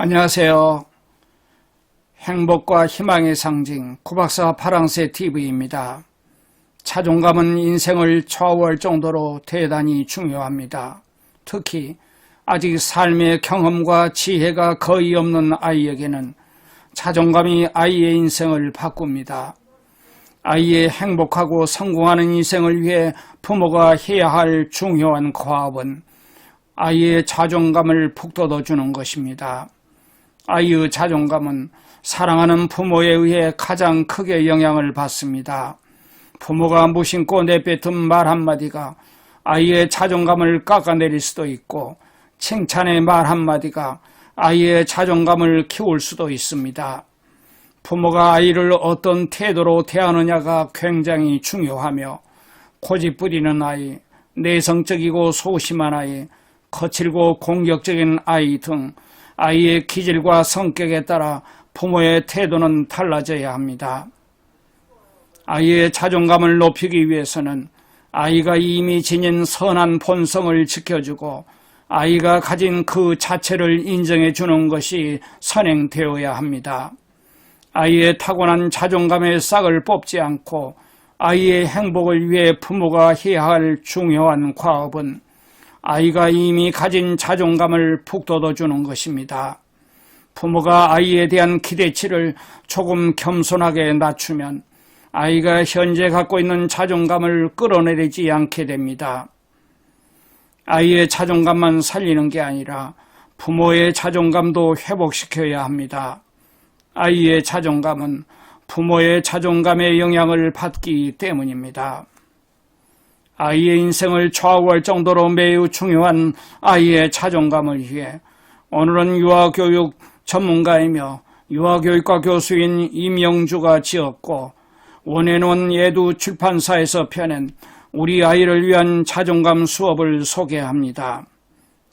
안녕하세요. 행복과 희망의 상징 구박사 파랑새 TV입니다. 자존감은 인생을 좌우할 정도로 대단히 중요합니다. 특히 아직 삶의 경험과 지혜가 거의 없는 아이에게는 자존감이 아이의 인생을 바꿉니다. 아이의 행복하고 성공하는 인생을 위해 부모가 해야 할 중요한 과업은 아이의 자존감을 북돋워주는 것입니다. 아이의 자존감은 사랑하는 부모에 의해 가장 크게 영향을 받습니다. 부모가 무심코 내뱉은 말 한마디가 아이의 자존감을 깎아내릴 수도 있고, 칭찬의 말 한마디가 아이의 자존감을 키울 수도 있습니다. 부모가 아이를 어떤 태도로 대하느냐가 굉장히 중요하며, 고집 부리는 아이, 내성적이고 소심한 아이, 거칠고 공격적인 아이 등 아이의 기질과 성격에 따라 부모의 태도는 달라져야 합니다. 아이의 자존감을 높이기 위해서는 아이가 이미 지닌 선한 본성을 지켜주고 아이가 가진 그 자체를 인정해 주는 것이 선행되어야 합니다. 아이의 타고난 자존감의 싹을 뽑지 않고 아이의 행복을 위해 부모가 해야 할 중요한 과업은 아이가 이미 가진 자존감을 북돋워 주는 것입니다. 부모가 아이에 대한 기대치를 조금 겸손하게 낮추면 아이가 현재 갖고 있는 자존감을 끌어내리지 않게 됩니다. 아이의 자존감만 살리는 게 아니라 부모의 자존감도 회복시켜야 합니다. 아이의 자존감은 부모의 자존감의 영향을 받기 때문입니다. 아이의 인생을 좌우할 정도로 매우 중요한 아이의 자존감을 위해 오늘은 유아교육 전문가이며 유아교육과 교수인 임영주가 지었고 원앤원 예두 출판사에서 펴낸 우리 아이를 위한 자존감 수업을 소개합니다.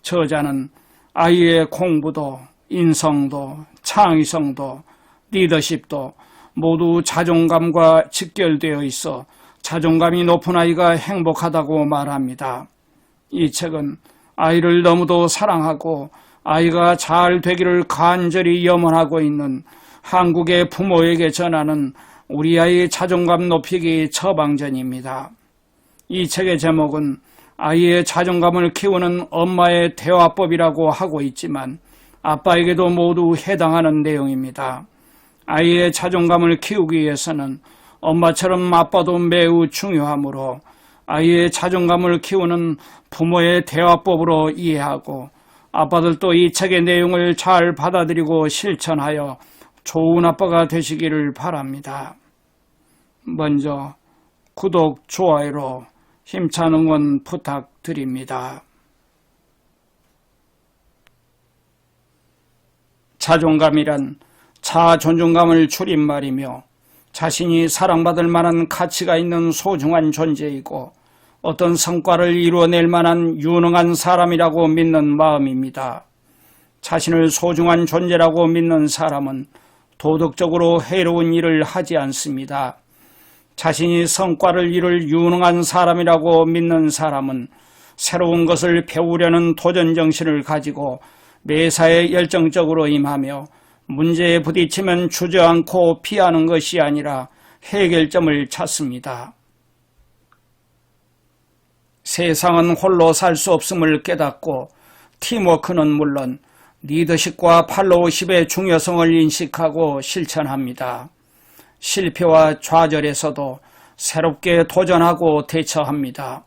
저자는 아이의 공부도 인성도 창의성도 리더십도 모두 자존감과 직결되어 있어 자존감이 높은 아이가 행복하다고 말합니다. 이 책은 아이를 너무도 사랑하고 아이가 잘 되기를 간절히 염원하고 있는 한국의 부모에게 전하는 우리 아이의 자존감 높이기 처방전입니다. 이 책의 제목은 아이의 자존감을 키우는 엄마의 대화법이라고 하고 있지만 아빠에게도 모두 해당하는 내용입니다. 아이의 자존감을 키우기 위해서는 엄마처럼 아빠도 매우 중요하므로 아이의 자존감을 키우는 부모의 대화법으로 이해하고 아빠들도 이 책의 내용을 잘 받아들이고 실천하여 좋은 아빠가 되시기를 바랍니다. 먼저 구독, 좋아요로 힘찬 응원 부탁드립니다. 자존감이란 자아 존중감을 줄임말이며 자신이 사랑받을 만한 가치가 있는 소중한 존재이고 어떤 성과를 이루어낼 만한 유능한 사람이라고 믿는 마음입니다. 자신을 소중한 존재라고 믿는 사람은 도덕적으로 해로운 일을 하지 않습니다. 자신이 성과를 이룰 유능한 사람이라고 믿는 사람은 새로운 것을 배우려는 도전정신을 가지고 매사에 열정적으로 임하며 문제에 부딪히면 주저앉고 피하는 것이 아니라 해결점을 찾습니다. 세상은 홀로 살 수 없음을 깨닫고 팀워크는 물론 리더십과 팔로우십의 중요성을 인식하고 실천합니다. 실패와 좌절에서도 새롭게 도전하고 대처합니다.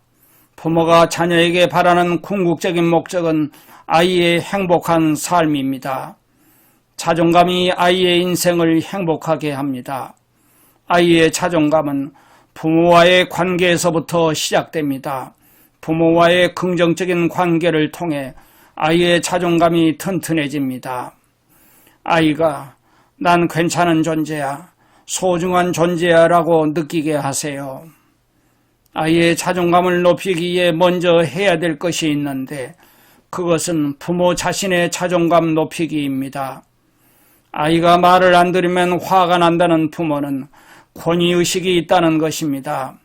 부모가 자녀에게 바라는 궁극적인 목적은 아이의 행복한 삶입니다. 자존감이 아이의 인생을 행복하게 합니다. 아이의 자존감은 부모와의 관계에서부터 시작됩니다. 부모와의 긍정적인 관계를 통해 아이의 자존감이 튼튼해집니다. 아이가 난 괜찮은 존재야, 소중한 존재야 라고 느끼게 하세요. 아이의 자존감을 높이기 위해 먼저 해야 될 것이 있는데 그것은 부모 자신의 자존감 높이기입니다. 아이가 말을 안 들으면 화가 난다는 부모는 권위의식이 있다는 것입니다.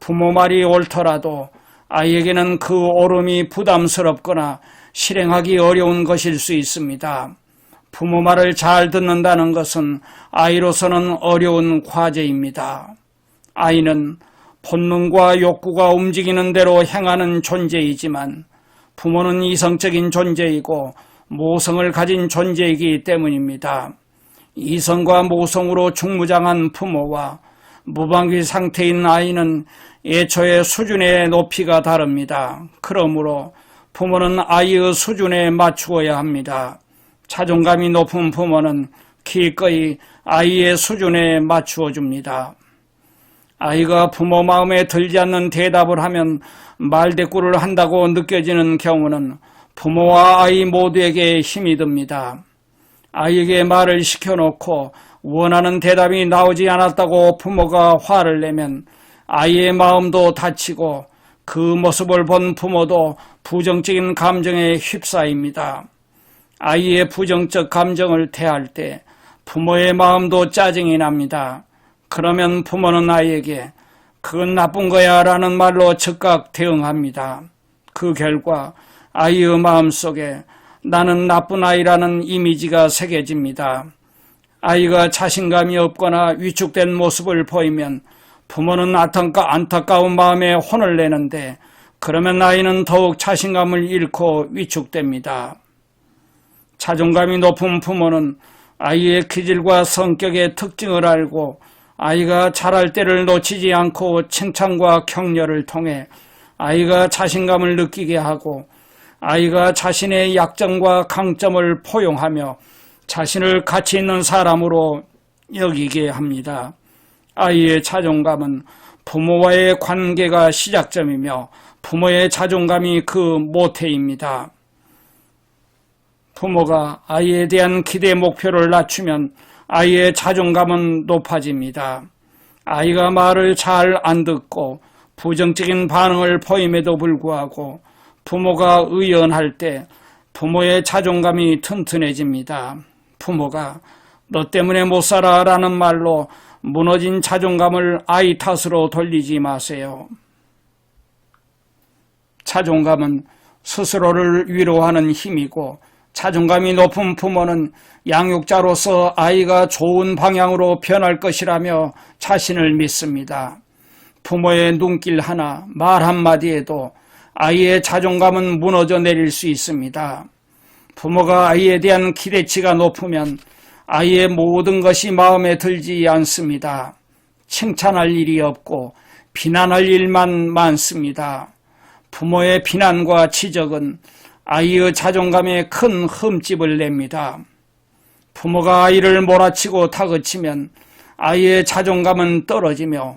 부모 말이 옳더라도 아이에게는 그 옳음이 부담스럽거나 실행하기 어려운 것일 수 있습니다. 부모 말을 잘 듣는다는 것은 아이로서는 어려운 과제입니다. 아이는 본능과 욕구가 움직이는 대로 행하는 존재이지만 부모는 이성적인 존재이고 모성을 가진 존재이기 때문입니다. 이성과 모성으로 중무장한 부모와 무방비 상태인 아이는 애초에 수준의 높이가 다릅니다. 그러므로 부모는 아이의 수준에 맞추어야 합니다. 자존감이 높은 부모는 기꺼이 아이의 수준에 맞추어 줍니다. 아이가 부모 마음에 들지 않는 대답을 하면 말대꾸를 한다고 느껴지는 경우는 부모와 아이 모두에게 힘이 듭니다. 아이에게 말을 시켜놓고 원하는 대답이 나오지 않았다고 부모가 화를 내면 아이의 마음도 다치고 그 모습을 본 부모도 부정적인 감정에 휩싸입니다. 아이의 부정적 감정을 대할 때 부모의 마음도 짜증이 납니다. 그러면 부모는 아이에게 그건 나쁜 거야 라는 말로 즉각 대응합니다. 그 결과 아이의 마음속에 나는 나쁜 아이라는 이미지가 새겨집니다. 아이가 자신감이 없거나 위축된 모습을 보이면 부모는 안타까운 마음에 혼을 내는데 그러면 아이는 더욱 자신감을 잃고 위축됩니다. 자존감이 높은 부모는 아이의 기질과 성격의 특징을 알고 아이가 자랄 때를 놓치지 않고 칭찬과 격려를 통해 아이가 자신감을 느끼게 하고 아이가 자신의 약점과 강점을 포용하며 자신을 가치 있는 사람으로 여기게 합니다. 아이의 자존감은 부모와의 관계가 시작점이며 부모의 자존감이 그 모태입니다. 부모가 아이에 대한 기대 목표를 낮추면 아이의 자존감은 높아집니다. 아이가 말을 잘 안 듣고 부정적인 반응을 보임에도 불구하고 부모가 의연할 때 부모의 자존감이 튼튼해집니다. 부모가 너 때문에 못 살아 라는 말로 무너진 자존감을 아이 탓으로 돌리지 마세요. 자존감은 스스로를 위로하는 힘이고 자존감이 높은 부모는 양육자로서 아이가 좋은 방향으로 변할 것이라며 자신을 믿습니다. 부모의 눈길 하나, 말 한마디에도 아이의 자존감은 무너져 내릴 수 있습니다. 부모가 아이에 대한 기대치가 높으면 아이의 모든 것이 마음에 들지 않습니다. 칭찬할 일이 없고 비난할 일만 많습니다. 부모의 비난과 지적은 아이의 자존감에 큰 흠집을 냅니다. 부모가 아이를 몰아치고 다그치면 아이의 자존감은 떨어지며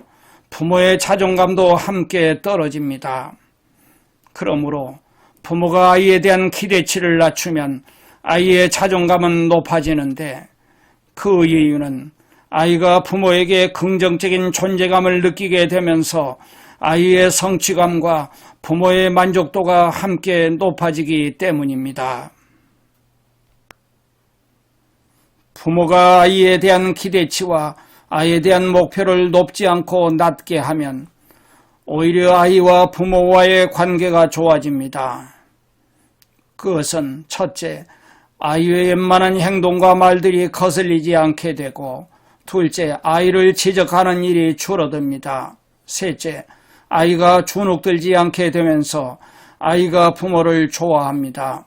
부모의 자존감도 함께 떨어집니다. 그러므로 부모가 아이에 대한 기대치를 낮추면 아이의 자존감은 높아지는데 그 이유는 아이가 부모에게 긍정적인 존재감을 느끼게 되면서 아이의 성취감과 부모의 만족도가 함께 높아지기 때문입니다. 부모가 아이에 대한 기대치와 아이에 대한 목표를 높지 않고 낮게 하면 오히려 아이와 부모와의 관계가 좋아집니다. 그것은 첫째, 아이의 웬만한 행동과 말들이 거슬리지 않게 되고 둘째, 아이를 지적하는 일이 줄어듭니다. 셋째, 아이가 주눅들지 않게 되면서 아이가 부모를 좋아합니다.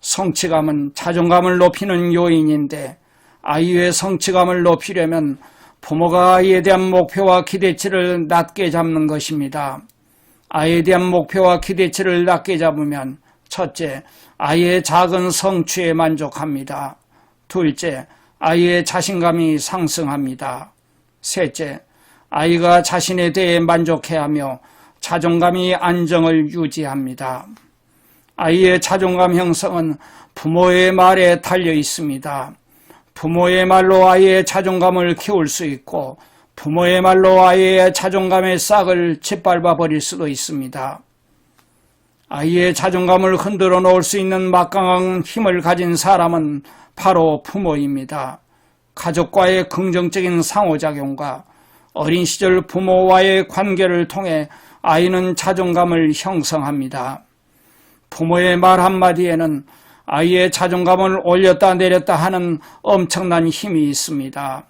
성취감은 자존감을 높이는 요인인데 아이의 성취감을 높이려면 부모가 아이에 대한 목표와 기대치를 낮게 잡는 것입니다. 아이에 대한 목표와 기대치를 낮게 잡으면 첫째, 아이의 작은 성취에 만족합니다. 둘째, 아이의 자신감이 상승합니다. 셋째, 아이가 자신에 대해 만족해하며 자존감이 안정을 유지합니다. 아이의 자존감 형성은 부모의 말에 달려 있습니다. 부모의 말로 아이의 자존감을 키울 수 있고 부모의 말로 아이의 자존감의 싹을 짓밟아 버릴 수도 있습니다. 아이의 자존감을 흔들어 놓을 수 있는 막강한 힘을 가진 사람은 바로 부모입니다. 가족과의 긍정적인 상호작용과 어린 시절 부모와의 관계를 통해 아이는 자존감을 형성합니다. 부모의 말 한마디에는 아이의 자존감을 올렸다 내렸다 하는 엄청난 힘이 있습니다.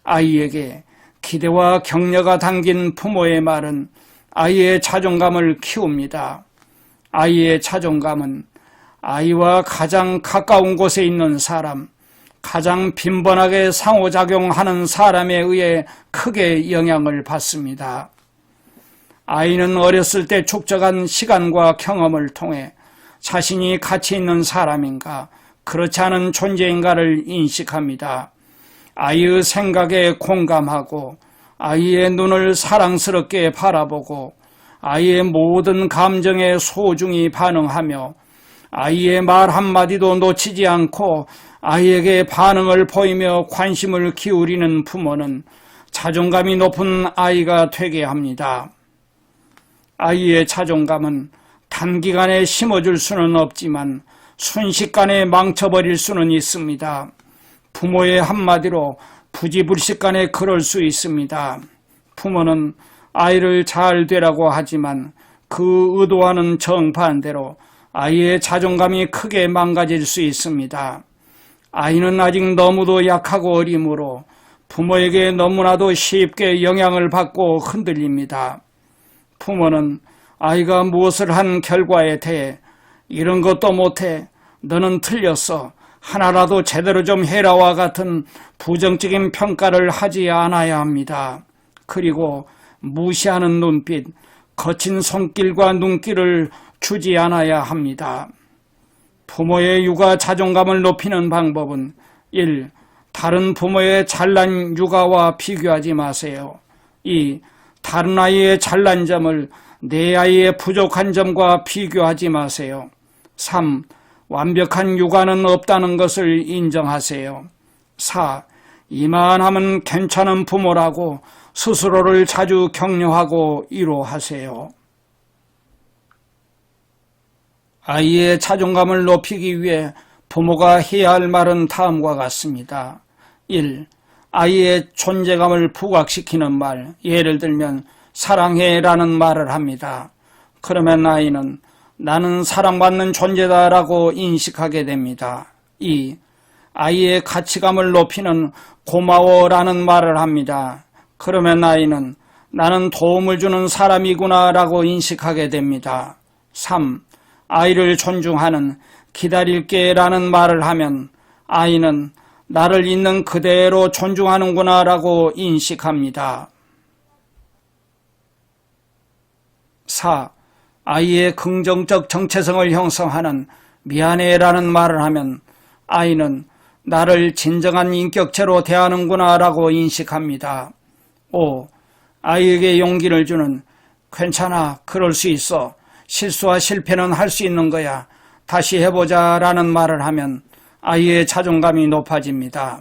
아이에게 기대와 격려가 담긴 부모의 말은 아이의 자존감을 키웁니다. 아이의 자존감은 아이와 가장 가까운 곳에 있는 사람, 가장 빈번하게 상호작용하는 사람에 의해 크게 영향을 받습니다. 아이는 어렸을 때 축적한 시간과 경험을 통해 자신이 가치 있는 사람인가, 그렇지 않은 존재인가를 인식합니다. 아이의 생각에 공감하고 아이의 눈을 사랑스럽게 바라보고 아이의 모든 감정에 소중히 반응하며 아이의 말 한마디도 놓치지 않고 아이에게 반응을 보이며 관심을 기울이는 부모는 자존감이 높은 아이가 되게 합니다. 아이의 자존감은 단기간에 심어줄 수는 없지만 순식간에 망쳐버릴 수는 있습니다. 부모의 한마디로 부지불식간에 그럴 수 있습니다. 부모는 아이를 잘 되라고 하지만 그 의도와는 정반대로 아이의 자존감이 크게 망가질 수 있습니다. 아이는 아직 너무도 약하고 어리므로 부모에게 너무나도 쉽게 영향을 받고 흔들립니다. 부모는 아이가 무엇을 한 결과에 대해 이런 것도 못해, 너는 틀렸어, 하나라도 제대로 좀 해라와 같은 부정적인 평가를 하지 않아야 합니다. 그리고 무시하는 눈빛, 거친 손길과 눈길을 주지 않아야 합니다. 부모의 육아 자존감을 높이는 방법은 1. 다른 부모의 잘난 육아와 비교하지 마세요. 2. 다른 아이의 잘난 점을 내 아이의 부족한 점과 비교하지 마세요. 3. 완벽한 육아는 없다는 것을 인정하세요. 4. 이만하면 괜찮은 부모라고 스스로를 자주 격려하고 위로하세요. 아이의 자존감을 높이기 위해 부모가 해야 할 말은 다음과 같습니다. 1. 아이의 존재감을 부각시키는 말, 예를 들면 사랑해라는 말을 합니다. 그러면 아이는 나는 사랑받는 존재다라고 인식하게 됩니다. 2. 아이의 가치감을 높이는 고마워라는 말을 합니다. 그러면 아이는 나는 도움을 주는 사람이구나라고 인식하게 됩니다. 3. 아이를 존중하는 기다릴게라는 말을 하면 아이는 나를 있는 그대로 존중하는구나라고 인식합니다. 4. 아이의 긍정적 정체성을 형성하는 미안해라는 말을 하면 아이는 나를 진정한 인격체로 대하는구나라고 인식합니다. 5. 아이에게 용기를 주는 괜찮아, 그럴 수 있어, 실수와 실패는 할 수 있는 거야, 다시 해보자 라는 말을 하면 아이의 자존감이 높아집니다.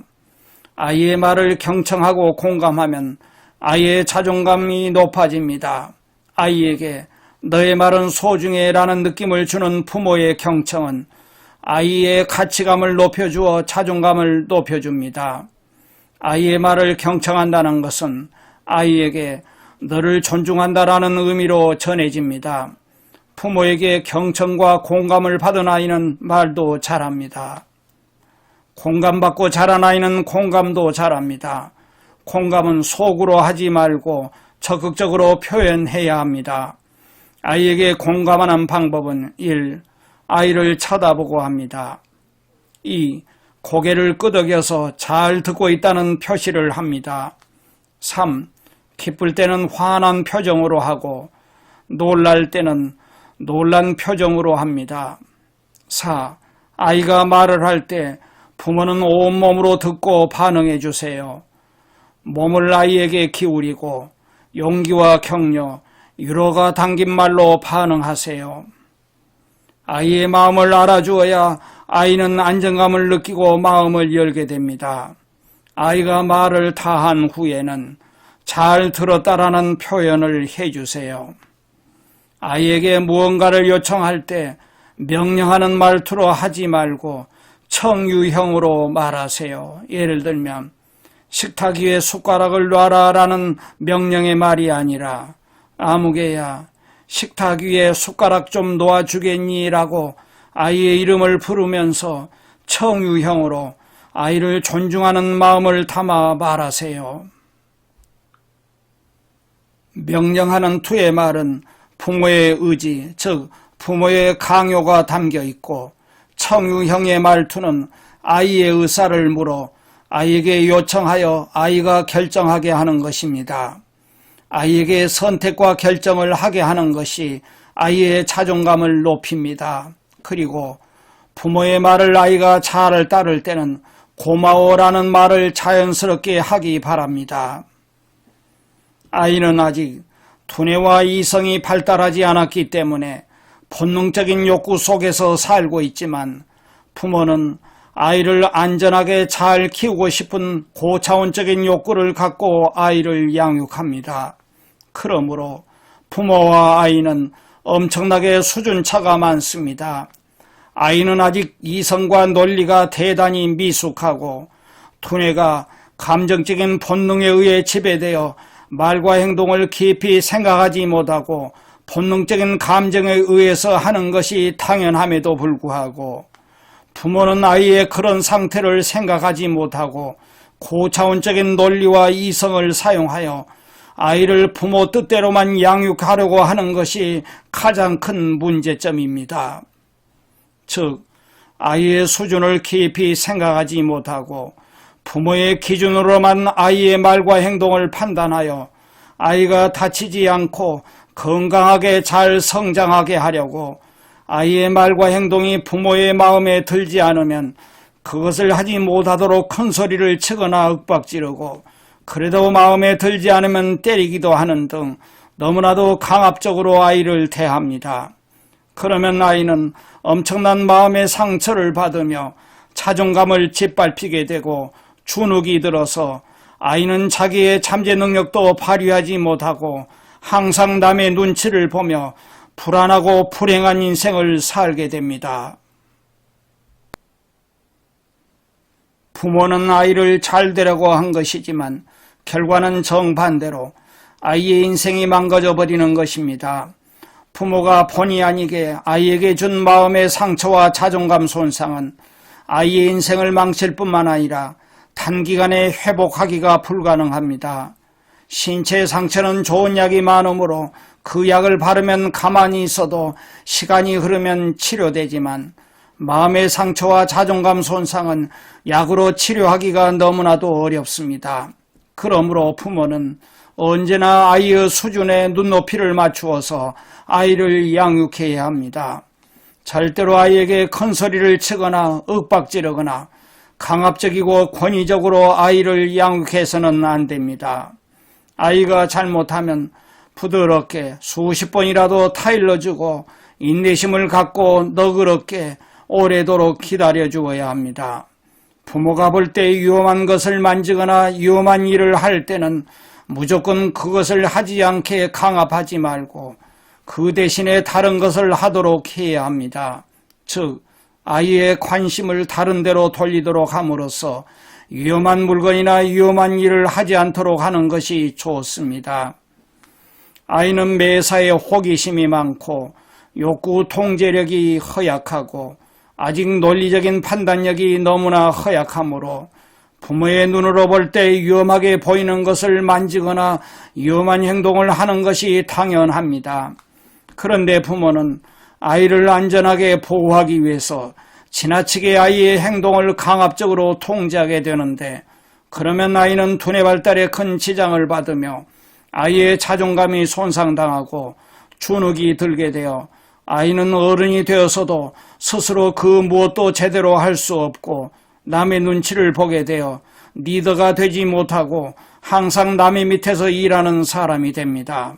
아이의 말을 경청하고 공감하면 아이의 자존감이 높아집니다. 아이에게 너의 말은 소중해 라는 느낌을 주는 부모의 경청은 아이의 가치감을 높여주어 자존감을 높여줍니다. 아이의 말을 경청한다는 것은 아이에게 너를 존중한다라는 의미로 전해집니다. 부모에게 경청과 공감을 받은 아이는 말도 잘합니다. 공감받고 자란 아이는 공감도 잘합니다. 공감은 속으로 하지 말고 적극적으로 표현해야 합니다. 아이에게 공감하는 방법은 1. 아이를 쳐다보고 합니다. 2. 고개를 끄덕여서 잘 듣고 있다는 표시를 합니다. 3. 기쁠 때는 환한 표정으로 하고 놀랄 때는 놀란 표정으로 합니다. 4. 아이가 말을 할 때 부모는 온몸으로 듣고 반응해 주세요. 몸을 아이에게 기울이고 용기와 격려, 위로가 담긴 말로 반응하세요. 아이의 마음을 알아주어야 아이는 안정감을 느끼고 마음을 열게 됩니다. 아이가 말을 다 한 후에는 잘 들었다라는 표현을 해주세요. 아이에게 무언가를 요청할 때 명령하는 말투로 하지 말고 청유형으로 말하세요. 예를 들면 식탁 위에 숟가락을 놔라라는 명령의 말이 아니라 아무개야 식탁 위에 숟가락 좀 놓아주겠니? 라고 아이의 이름을 부르면서 청유형으로 아이를 존중하는 마음을 담아 말하세요. 명령하는 투의 말은 부모의 의지, 즉 부모의 강요가 담겨 있고, 청유형의 말투는 아이의 의사를 물어 아이에게 요청하여 아이가 결정하게 하는 것입니다. 아이에게 선택과 결정을 하게 하는 것이 아이의 자존감을 높입니다. 그리고 부모의 말을 아이가 잘 따를 때는 고마워라는 말을 자연스럽게 하기 바랍니다. 아이는 아직 두뇌와 이성이 발달하지 않았기 때문에 본능적인 욕구 속에서 살고 있지만, 부모는 아이를 안전하게 잘 키우고 싶은 고차원적인 욕구를 갖고 아이를 양육합니다. 그러므로 부모와 아이는 엄청나게 수준차가 많습니다. 아이는 아직 이성과 논리가 대단히 미숙하고 두뇌가 감정적인 본능에 의해 지배되어 말과 행동을 깊이 생각하지 못하고 본능적인 감정에 의해서 하는 것이 당연함에도 불구하고, 부모는 아이의 그런 상태를 생각하지 못하고 고차원적인 논리와 이성을 사용하여 아이를 부모 뜻대로만 양육하려고 하는 것이 가장 큰 문제점입니다. 즉, 아이의 수준을 깊이 생각하지 못하고 부모의 기준으로만 아이의 말과 행동을 판단하여 아이가 다치지 않고 건강하게 잘 성장하게 하려고 아이의 말과 행동이 부모의 마음에 들지 않으면 그것을 하지 못하도록 큰 소리를 치거나 윽박지르고, 그래도 마음에 들지 않으면 때리기도 하는 등 너무나도 강압적으로 아이를 대합니다. 그러면 아이는 엄청난 마음의 상처를 받으며 자존감을 짓밟히게 되고 주눅이 들어서 아이는 자기의 잠재 능력도 발휘하지 못하고 항상 남의 눈치를 보며 불안하고 불행한 인생을 살게 됩니다. 부모는 아이를 잘 되라고 한 것이지만 결과는 정반대로 아이의 인생이 망가져 버리는 것입니다. 부모가 본의 아니게 아이에게 준 마음의 상처와 자존감 손상은 아이의 인생을 망칠 뿐만 아니라 단기간에 회복하기가 불가능합니다. 신체 상처는 좋은 약이 많으므로 그 약을 바르면 가만히 있어도 시간이 흐르면 치료되지만, 마음의 상처와 자존감 손상은 약으로 치료하기가 너무나도 어렵습니다. 그러므로 부모는 언제나 아이의 수준에 눈높이를 맞추어서 아이를 양육해야 합니다. 절대로 아이에게 큰 소리를 치거나 윽박지르거나 강압적이고 권위적으로 아이를 양육해서는 안 됩니다. 아이가 잘못하면 부드럽게 수십 번이라도 타일러주고 인내심을 갖고 너그럽게 오래도록 기다려주어야 합니다. 부모가 볼 때 위험한 것을 만지거나 위험한 일을 할 때는 무조건 그것을 하지 않게 강압하지 말고 그 대신에 다른 것을 하도록 해야 합니다. 즉, 아이의 관심을 다른 데로 돌리도록 함으로써 위험한 물건이나 위험한 일을 하지 않도록 하는 것이 좋습니다. 아이는 매사에 호기심이 많고 욕구 통제력이 허약하고 아직 논리적인 판단력이 너무나 허약하므로 부모의 눈으로 볼 때 위험하게 보이는 것을 만지거나 위험한 행동을 하는 것이 당연합니다. 그런데 부모는 아이를 안전하게 보호하기 위해서 지나치게 아이의 행동을 강압적으로 통제하게 되는데, 그러면 아이는 두뇌 발달에 큰 지장을 받으며 아이의 자존감이 손상당하고 주눅이 들게 되어 아이는 어른이 되어서도 스스로 그 무엇도 제대로 할 수 없고 남의 눈치를 보게 되어 리더가 되지 못하고 항상 남의 밑에서 일하는 사람이 됩니다.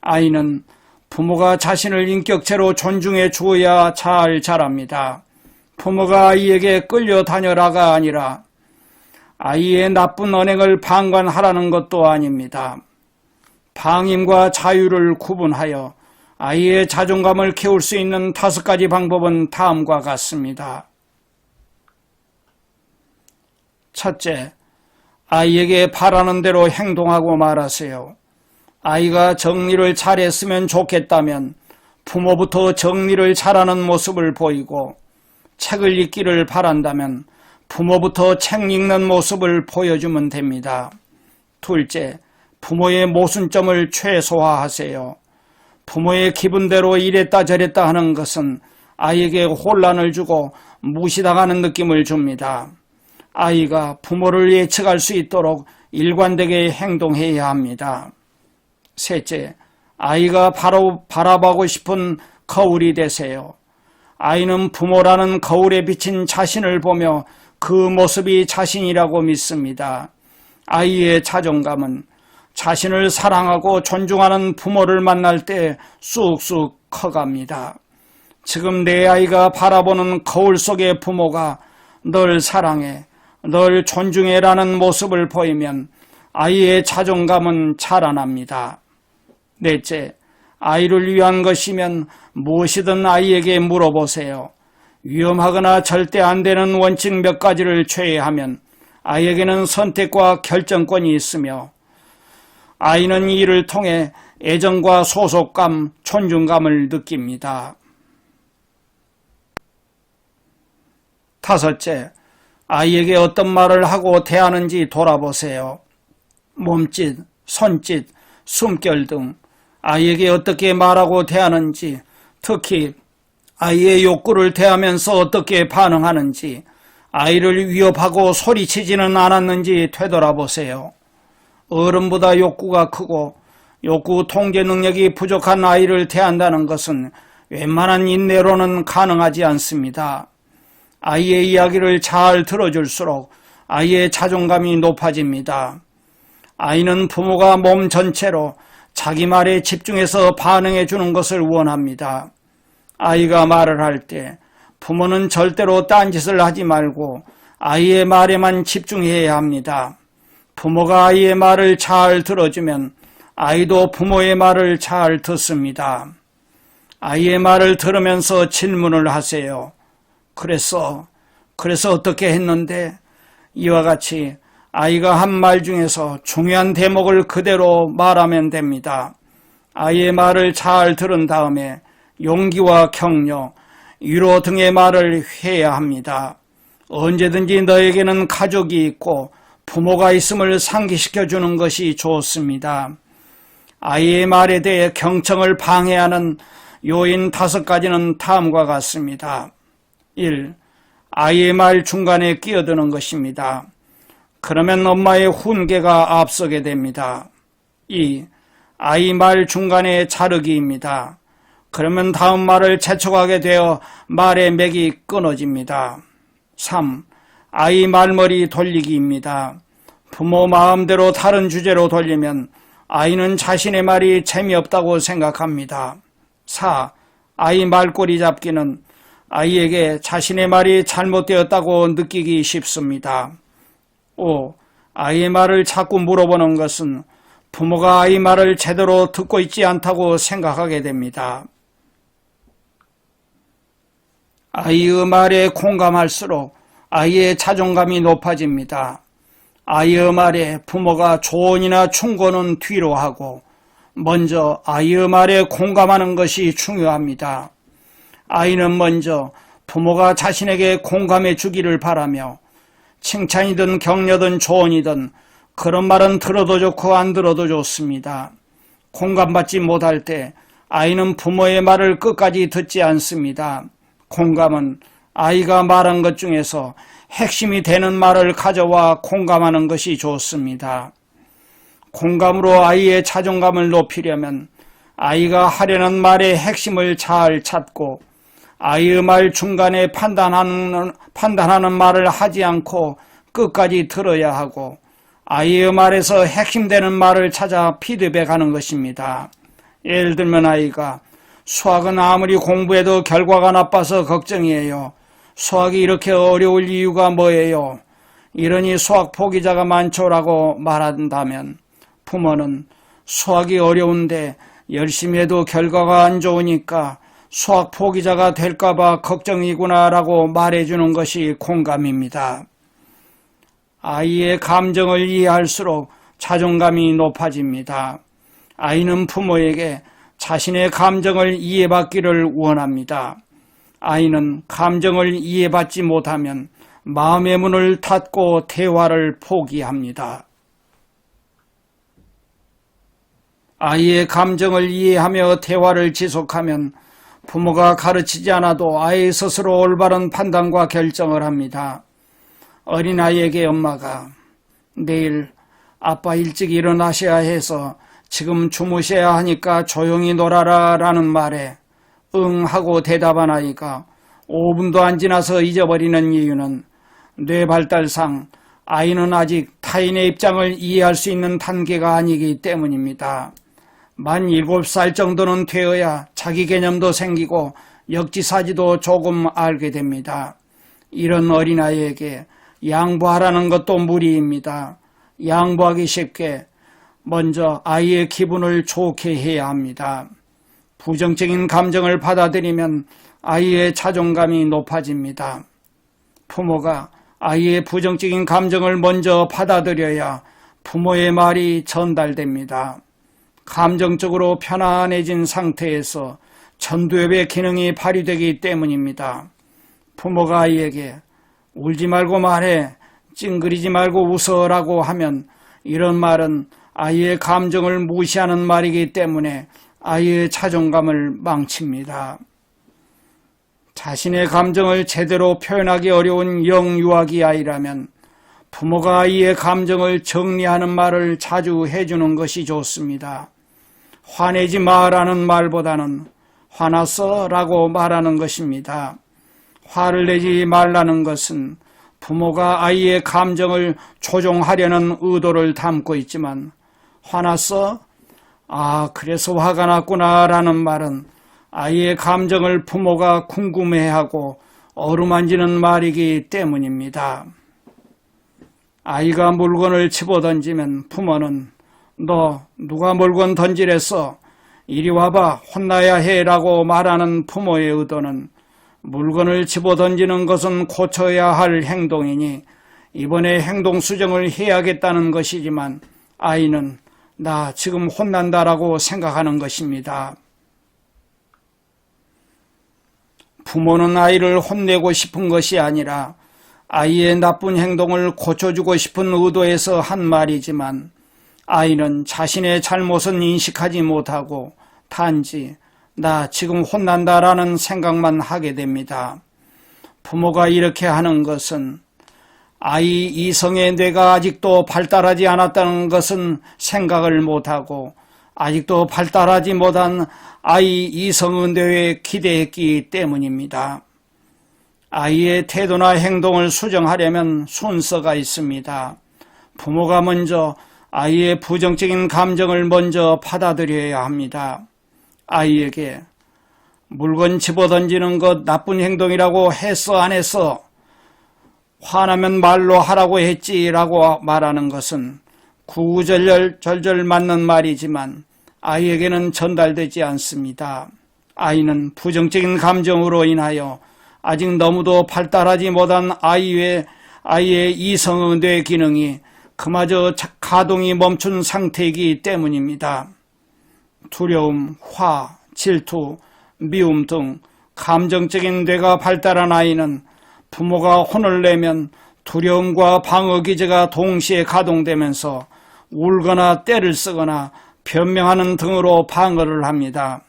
아이는 부모가 자신을 인격체로 존중해 주어야 잘 자랍니다. 부모가 아이에게 끌려다녀라가 아니라 아이의 나쁜 언행을 방관하라는 것도 아닙니다. 방임과 자유를 구분하여 아이의 자존감을 키울 수 있는 5가지 방법은 다음과 같습니다. 첫째, 아이에게 바라는 대로 행동하고 말하세요. 아이가 정리를 잘했으면 좋겠다면 부모부터 정리를 잘하는 모습을 보이고 책을 읽기를 바란다면 부모부터 책 읽는 모습을 보여주면 됩니다. 둘째, 부모의 모순점을 최소화하세요. 부모의 기분대로 이랬다 저랬다 하는 것은 아이에게 혼란을 주고 무시당하는 느낌을 줍니다. 아이가 부모를 예측할 수 있도록 일관되게 행동해야 합니다. 셋째, 아이가 바로 바라보고 싶은 거울이 되세요. 아이는 부모라는 거울에 비친 자신을 보며 그 모습이 자신이라고 믿습니다. 아이의 자존감은 자신을 사랑하고 존중하는 부모를 만날 때 쑥쑥 커갑니다. 지금 내 아이가 바라보는 거울 속의 부모가 널 사랑해, 널 존중해라는 모습을 보이면 아이의 자존감은 자라납니다. 넷째, 아이를 위한 것이면 무엇이든 아이에게 물어보세요. 위험하거나 절대 안 되는 원칙 몇 가지를 제외하면 아이에게는 선택과 결정권이 있으며 아이는 이를 통해 애정과 소속감, 존중감을 느낍니다. 다섯째, 아이에게 어떤 말을 하고 대하는지 돌아보세요. 몸짓, 손짓, 숨결 등 아이에게 어떻게 말하고 대하는지, 특히 아이의 욕구를 대하면서 어떻게 반응하는지, 아이를 위협하고 소리치지는 않았는지 되돌아보세요. 어른보다 욕구가 크고 욕구 통제 능력이 부족한 아이를 대한다는 것은 웬만한 인내로는 가능하지 않습니다. 아이의 이야기를 잘 들어줄수록 아이의 자존감이 높아집니다. 아이는 부모가 몸 전체로 자기 말에 집중해서 반응해 주는 것을 원합니다. 아이가 말을 할 때 부모는 절대로 딴짓을 하지 말고 아이의 말에만 집중해야 합니다. 부모가 아이의 말을 잘 들어주면 아이도 부모의 말을 잘 듣습니다. 아이의 말을 들으면서 질문을 하세요. 그래서 어떻게 했는데? 이와 같이 아이가 한 말 중에서 중요한 대목을 그대로 말하면 됩니다. 아이의 말을 잘 들은 다음에 용기와 격려, 위로 등의 말을 해야 합니다. 언제든지 너에게는 가족이 있고 부모가 있음을 상기시켜주는 것이 좋습니다. 아이의 말에 대해 경청을 방해하는 요인 5가지는 다음과 같습니다. 1. 아이의 말 중간에 끼어드는 것입니다. 그러면 엄마의 훈계가 앞서게 됩니다. 2. 아이 말 중간에 자르기입니다. 그러면 다음 말을 재촉하게 되어 말의 맥이 끊어집니다. 3. 아이 말머리 돌리기입니다. 부모 마음대로 다른 주제로 돌리면 아이는 자신의 말이 재미없다고 생각합니다. 4. 아이 말꼬리 잡기는 아이에게 자신의 말이 잘못되었다고 느끼기 쉽습니다. 5. 아이의 말을 자꾸 물어보는 것은 부모가 아이 말을 제대로 듣고 있지 않다고 생각하게 됩니다. 아이의 말에 공감할수록 아이의 자존감이 높아집니다. 아이의 말에 부모가 조언이나 충고는 뒤로 하고 먼저 아이의 말에 공감하는 것이 중요합니다. 아이는 먼저 부모가 자신에게 공감해 주기를 바라며 칭찬이든 격려든 조언이든 그런 말은 들어도 좋고 안 들어도 좋습니다. 공감받지 못할 때 아이는 부모의 말을 끝까지 듣지 않습니다. 공감은 아이가 말한 것 중에서 핵심이 되는 말을 가져와 공감하는 것이 좋습니다. 공감으로 아이의 자존감을 높이려면 아이가 하려는 말의 핵심을 잘 찾고 아이의 말 중간에 판단하는 말을 하지 않고 끝까지 들어야 하고 아이의 말에서 핵심되는 말을 찾아 피드백하는 것입니다. 예를 들면 아이가 수학은 아무리 공부해도 결과가 나빠서 걱정이에요. 수학이 이렇게 어려울 이유가 뭐예요? 이러니 수학 포기자가 많죠라고 말한다면 부모는 수학이 어려운데 열심히 해도 결과가 안 좋으니까 수학 포기자가 될까봐 걱정이구나 라고 말해주는 것이 공감입니다. 아이의 감정을 이해할수록 자존감이 높아집니다. 아이는 부모에게 자신의 감정을 이해받기를 원합니다. 아이는 감정을 이해받지 못하면 마음의 문을 닫고 대화를 포기합니다. 아이의 감정을 이해하며 대화를 지속하면 부모가 가르치지 않아도 아이 스스로 올바른 판단과 결정을 합니다. 어린아이에게 엄마가 내일 아빠 일찍 일어나셔야 해서 지금 주무셔야 하니까 조용히 놀아라 라는 말에 응 하고 대답한 아이가 5분도 안 지나서 잊어버리는 이유는 뇌 발달상 아이는 아직 타인의 입장을 이해할 수 있는 단계가 아니기 때문입니다. 만 7살 정도는 되어야 자기 개념도 생기고 역지사지도 조금 알게 됩니다. 이런 어린아이에게 양보하라는 것도 무리입니다. 양보하기 쉽게 먼저 아이의 기분을 좋게 해야 합니다. 부정적인 감정을 받아들이면 아이의 자존감이 높아집니다. 부모가 아이의 부정적인 감정을 먼저 받아들여야 부모의 말이 전달됩니다. 감정적으로 편안해진 상태에서 전두엽의 기능이 발휘되기 때문입니다. 부모가 아이에게 울지 말고 말해, 찡그리지 말고 웃어라고 하면 이런 말은 아이의 감정을 무시하는 말이기 때문에 아이의 자존감을 망칩니다. 자신의 감정을 제대로 표현하기 어려운 영유아기 아이라면 부모가 아이의 감정을 정리하는 말을 자주 해주는 것이 좋습니다. 화내지 마라는 말보다는 화났어 라고 말하는 것입니다. 화를 내지 말라는 것은 부모가 아이의 감정을 조종하려는 의도를 담고 있지만 화났어? 아, 그래서 화가 났구나 라는 말은 아이의 감정을 부모가 궁금해하고 어루만지는 말이기 때문입니다. 아이가 물건을 집어던지면 부모는 너 누가 물건 던지랬어? 이리 와봐 혼나야 해 라고 말하는 부모의 의도는 물건을 집어던지는 것은 고쳐야 할 행동이니 이번에 행동 수정을 해야겠다는 것이지만 아이는 나 지금 혼난다라고 생각하는 것입니다. 부모는 아이를 혼내고 싶은 것이 아니라 아이의 나쁜 행동을 고쳐주고 싶은 의도에서 한 말이지만 아이는 자신의 잘못은 인식하지 못하고 단지 나 지금 혼난다라는 생각만 하게 됩니다. 부모가 이렇게 하는 것은 아이 이성의 뇌가 아직도 발달하지 않았다는 것은 생각을 못하고 아직도 발달하지 못한 아이 이성의 뇌에 기대했기 때문입니다. 아이의 태도나 행동을 수정하려면 순서가 있습니다. 부모가 먼저 아이의 부정적인 감정을 먼저 받아들여야 합니다. 아이에게 물건 집어던지는 것 나쁜 행동이라고 했어 안 했어? 화나면 말로 하라고 했지라고 말하는 것은 구구절절 맞는 말이지만 아이에게는 전달되지 않습니다. 아이는 부정적인 감정으로 인하여 아직 너무도 발달하지 못한 아이의 이성의 뇌 기능이 그마저 가동이 멈춘 상태이기 때문입니다. 두려움, 화, 질투, 미움 등 감정적인 뇌가 발달한 아이는 부모가 혼을 내면 두려움과 방어 기제가 동시에 가동되면서 울거나 떼를 쓰거나 변명하는 등으로 방어를 합니다.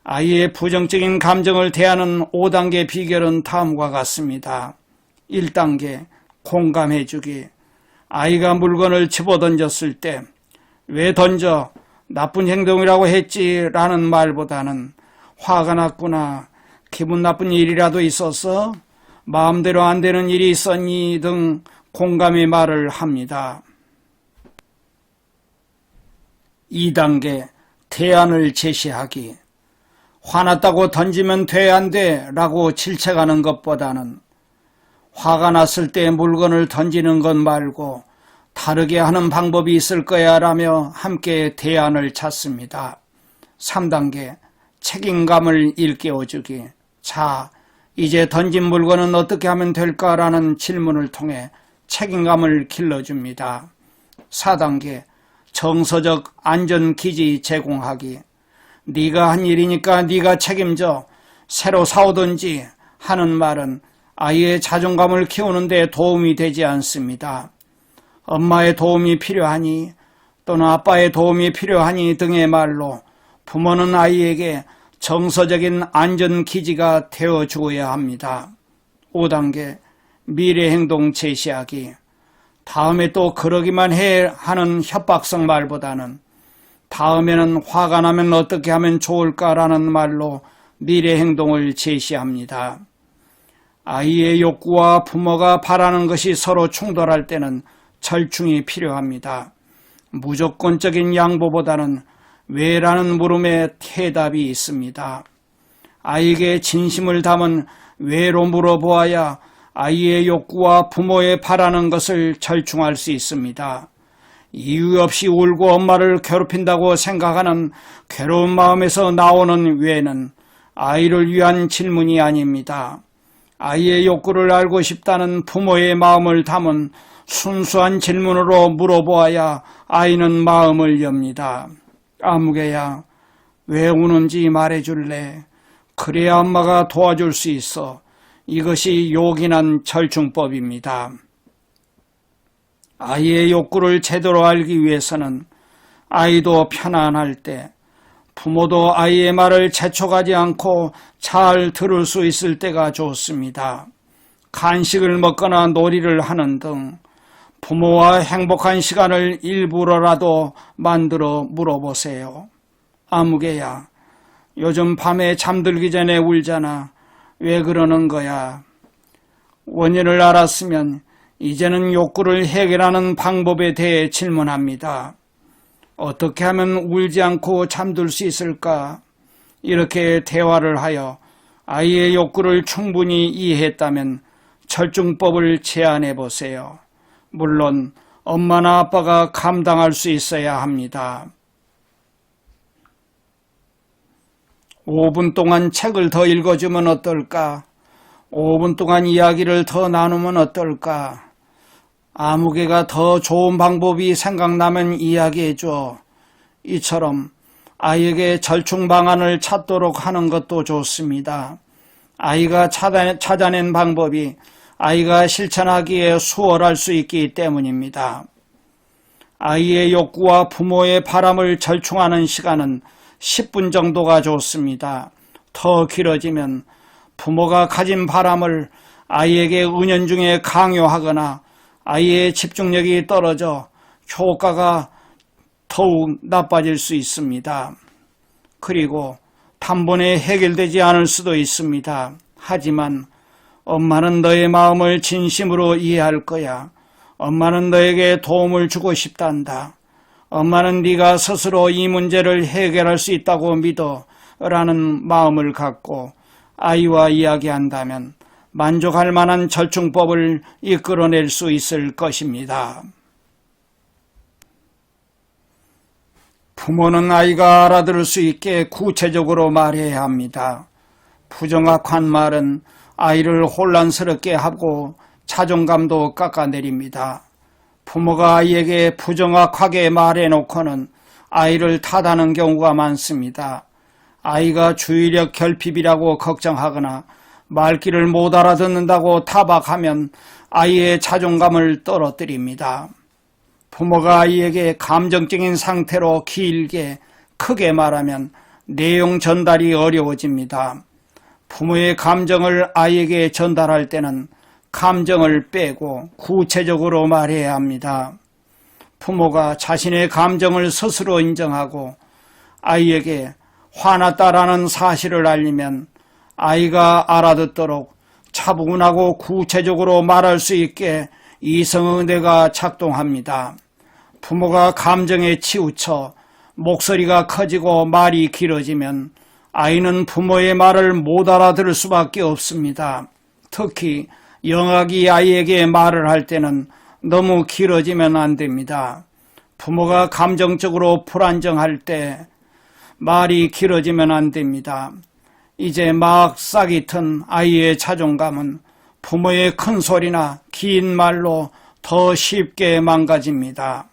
아이의 부정적인 감정을 대하는 5단계 비결은 다음과 같습니다. 1단계, 공감해주기. 아이가 물건을 집어던졌을 때 왜 던져? 나쁜 행동이라고 했지 라는 말보다는 화가 났구나, 기분 나쁜 일이라도 있었어? 마음대로 안 되는 일이 있었니? 등 공감의 말을 합니다. 2단계, 대안을 제시하기. 화났다고 던지면 돼 안 돼? 라고 질책하는 것보다는 화가 났을 때 물건을 던지는 것 말고 다르게 하는 방법이 있을 거야 라며 함께 대안을 찾습니다. 3단계, 책임감을 일깨워주기. 자, 이제 던진 물건은 어떻게 하면 될까라는 질문을 통해 책임감을 길러줍니다. 4단계, 정서적 안전기지 제공하기. 네가 한 일이니까 네가 책임져 새로 사오든지 하는 말은 아이의 자존감을 키우는 데 도움이 되지 않습니다. 엄마의 도움이 필요하니 또는 아빠의 도움이 필요하니 등의 말로 부모는 아이에게 정서적인 안전기지가 되어주어야 합니다. 5단계 미래행동 제시하기. 다음에 또 그러기만 해 하는 협박성 말보다는 다음에는 화가 나면 어떻게 하면 좋을까라는 말로 미래행동을 제시합니다. 아이의 욕구와 부모가 바라는 것이 서로 충돌할 때는 절충이 필요합니다. 무조건적인 양보보다는 왜라는 물음에 대답이 있습니다. 아이에게 진심을 담은 왜로 물어보아야 아이의 욕구와 부모의 바라는 것을 절충할 수 있습니다. 이유 없이 울고 엄마를 괴롭힌다고 생각하는 괴로운 마음에서 나오는 왜는 아이를 위한 질문이 아닙니다. 아이의 욕구를 알고 싶다는 부모의 마음을 담은 순수한 질문으로 물어보아야 아이는 마음을 엽니다. 아무개야, 왜 우는지 말해줄래? 그래야 엄마가 도와줄 수 있어. 이것이 요긴한 절충법입니다. 아이의 욕구를 제대로 알기 위해서는 아이도 편안할 때, 부모도 아이의 말을 재촉하지 않고 잘 들을 수 있을 때가 좋습니다. 간식을 먹거나 놀이를 하는 등 부모와 행복한 시간을 일부러라도 만들어 물어보세요. 아무개야, 요즘 밤에 잠들기 전에 울잖아. 왜 그러는 거야? 원인을 알았으면 이제는 욕구를 해결하는 방법에 대해 질문합니다. 어떻게 하면 울지 않고 잠들 수 있을까? 이렇게 대화를 하여 아이의 욕구를 충분히 이해했다면 절충법을 제안해 보세요. 물론 엄마나 아빠가 감당할 수 있어야 합니다. 5분 동안 책을 더 읽어주면 어떨까? 5분 동안 이야기를 더 나누면 어떨까? 아무개가 더 좋은 방법이 생각나면 이야기해줘. 이처럼 아이에게 절충 방안을 찾도록 하는 것도 좋습니다. 아이가 찾아낸 방법이 아이가 실천하기에 수월할 수 있기 때문입니다. 아이의 욕구와 부모의 바람을 절충하는 시간은 10분 정도가 좋습니다. 더 길어지면 부모가 가진 바람을 아이에게 은연중에 강요하거나 아이의 집중력이 떨어져 효과가 더욱 나빠질 수 있습니다. 그리고 단번에 해결되지 않을 수도 있습니다. 하지만 엄마는 너의 마음을 진심으로 이해할 거야. 엄마는 너에게 도움을 주고 싶단다. 엄마는 네가 스스로 이 문제를 해결할 수 있다고 믿어 라는 마음을 갖고 아이와 이야기한다면 만족할 만한 절충법을 이끌어낼 수 있을 것입니다. 부모는 아이가 알아들을 수 있게 구체적으로 말해야 합니다. 부정확한 말은 아이를 혼란스럽게 하고 자존감도 깎아내립니다. 부모가 아이에게 부정확하게 말해놓고는 아이를 탓하는 경우가 많습니다. 아이가 주의력 결핍이라고 걱정하거나 말귀를 못 알아듣는다고 타박하면 아이의 자존감을 떨어뜨립니다. 부모가 아이에게 감정적인 상태로 길게 크게 말하면 내용 전달이 어려워집니다. 부모의 감정을 아이에게 전달할 때는 감정을 빼고 구체적으로 말해야 합니다. 부모가 자신의 감정을 스스로 인정하고 아이에게 화났다라는 사실을 알리면 아이가 알아듣도록 차분하고 구체적으로 말할 수 있게 이성응대가 작동합니다. 부모가 감정에 치우쳐 목소리가 커지고 말이 길어지면 아이는 부모의 말을 못 알아들을 수밖에 없습니다. 특히 영악이 아이에게 말을 할 때는 너무 길어지면 안 됩니다. 부모가 감정적으로 불안정할 때 말이 길어지면 안 됩니다. 이제 막 싹이 튼 아이의 자존감은 부모의 큰 소리나 긴 말로 더 쉽게 망가집니다.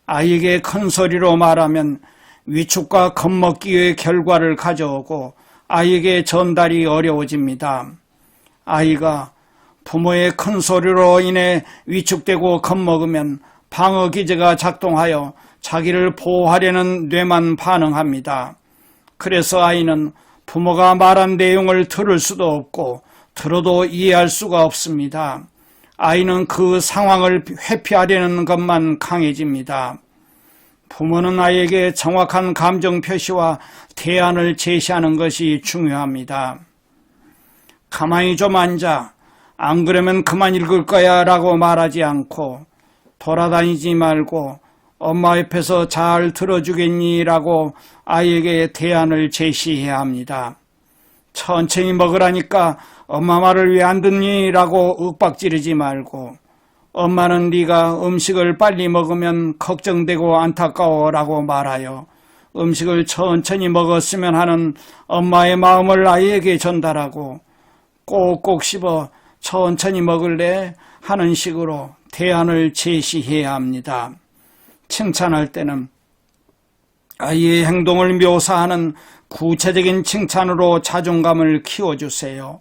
아이에게 큰 소리로 말하면 위축과 겁먹기의 결과를 가져오고 아이에게 전달이 어려워집니다. 아이가 부모의 큰 소리로 인해 위축되고 겁먹으면 방어 기제가 작동하여 자기를 보호하려는 뇌만 반응합니다. 그래서 아이는 부모가 말한 내용을 들을 수도 없고 들어도 이해할 수가 없습니다. 아이는 그 상황을 회피하려는 것만 강해집니다. 부모는 아이에게 정확한 감정 표시와 대안을 제시하는 것이 중요합니다. 가만히 좀 앉아. 안 그러면 그만 읽을 거야 라고 말하지 않고 돌아다니지 말고 엄마 옆에서 잘 들어주겠니? 라고 아이에게 대안을 제시해야 합니다. 천천히 먹으라니까 엄마 말을 왜 안 듣니? 라고 윽박지르지 말고 엄마는 네가 음식을 빨리 먹으면 걱정되고 안타까워 라고 말하여 음식을 천천히 먹었으면 하는 엄마의 마음을 아이에게 전달하고 꼭꼭 씹어 천천히 먹을래? 하는 식으로 대안을 제시해야 합니다. 칭찬할 때는 아이의 행동을 묘사하는 구체적인 칭찬으로 자존감을 키워주세요.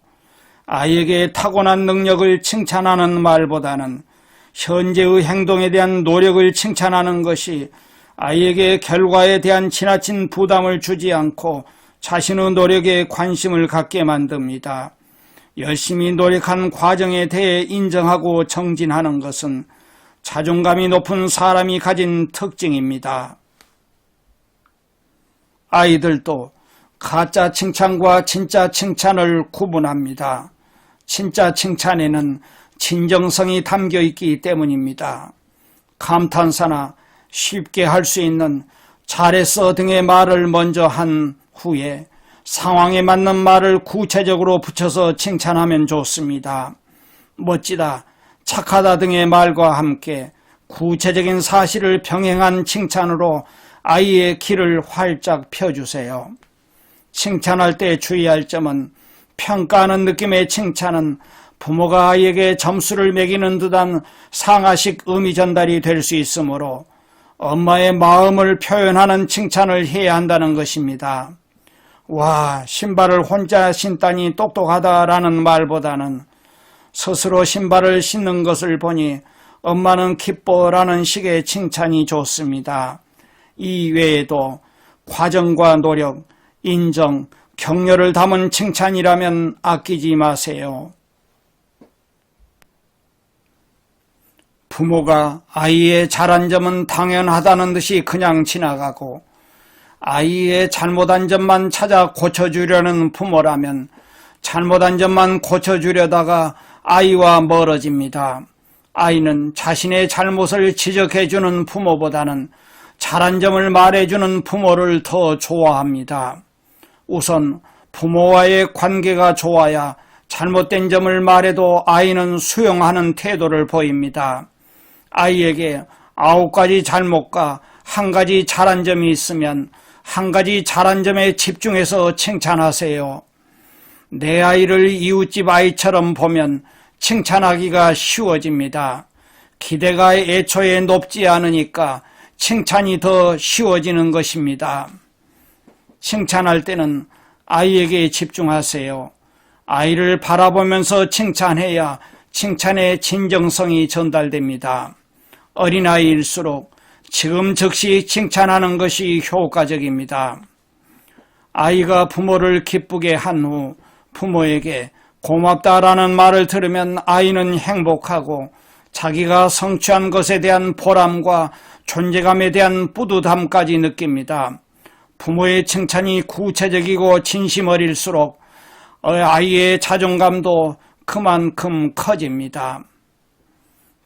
아이에게 타고난 능력을 칭찬하는 말보다는 현재의 행동에 대한 노력을 칭찬하는 것이 아이에게 결과에 대한 지나친 부담을 주지 않고 자신의 노력에 관심을 갖게 만듭니다. 열심히 노력한 과정에 대해 인정하고 정진하는 것은 자존감이 높은 사람이 가진 특징입니다. 아이들도 가짜 칭찬과 진짜 칭찬을 구분합니다. 진짜 칭찬에는 진정성이 담겨 있기 때문입니다. 감탄사나 쉽게 할 수 있는 잘했어 등의 말을 먼저 한 후에 상황에 맞는 말을 구체적으로 붙여서 칭찬하면 좋습니다. 멋지다, 착하다 등의 말과 함께 구체적인 사실을 병행한 칭찬으로 아이의 길을 활짝 펴주세요. 칭찬할 때 주의할 점은 평가하는 느낌의 칭찬은 부모가 아이에게 점수를 매기는 듯한 상하식 의미 전달이 될 수 있으므로 엄마의 마음을 표현하는 칭찬을 해야 한다는 것입니다. 와, 신발을 혼자 신다니 똑똑하다라는 말보다는 스스로 신발을 신는 것을 보니 엄마는 기뻐라는 식의 칭찬이 좋습니다. 이 외에도 과정과 노력, 인정, 격려를 담은 칭찬이라면 아끼지 마세요. 부모가 아이의 잘한 점은 당연하다는 듯이 그냥 지나가고 아이의 잘못한 점만 찾아 고쳐주려는 부모라면 잘못한 점만 고쳐주려다가 아이와 멀어집니다. 아이는 자신의 잘못을 지적해주는 부모보다는 잘한 점을 말해주는 부모를 더 좋아합니다. 우선 부모와의 관계가 좋아야 잘못된 점을 말해도 아이는 수용하는 태도를 보입니다. 아이에게 9가지 잘못과 1가지 잘한 점이 있으면 1가지 잘한 점에 집중해서 칭찬하세요. 내 아이를 이웃집 아이처럼 보면 칭찬하기가 쉬워집니다. 기대가 애초에 높지 않으니까 칭찬이 더 쉬워지는 것입니다. 칭찬할 때는 아이에게 집중하세요. 아이를 바라보면서 칭찬해야 칭찬의 진정성이 전달됩니다. 어린아이일수록 지금 즉시 칭찬하는 것이 효과적입니다. 아이가 부모를 기쁘게 한 후 부모에게 고맙다라는 말을 들으면 아이는 행복하고 자기가 성취한 것에 대한 보람과 존재감에 대한 뿌듯함까지 느낍니다. 부모의 칭찬이 구체적이고 진심 어릴수록 아이의 자존감도 그만큼 커집니다.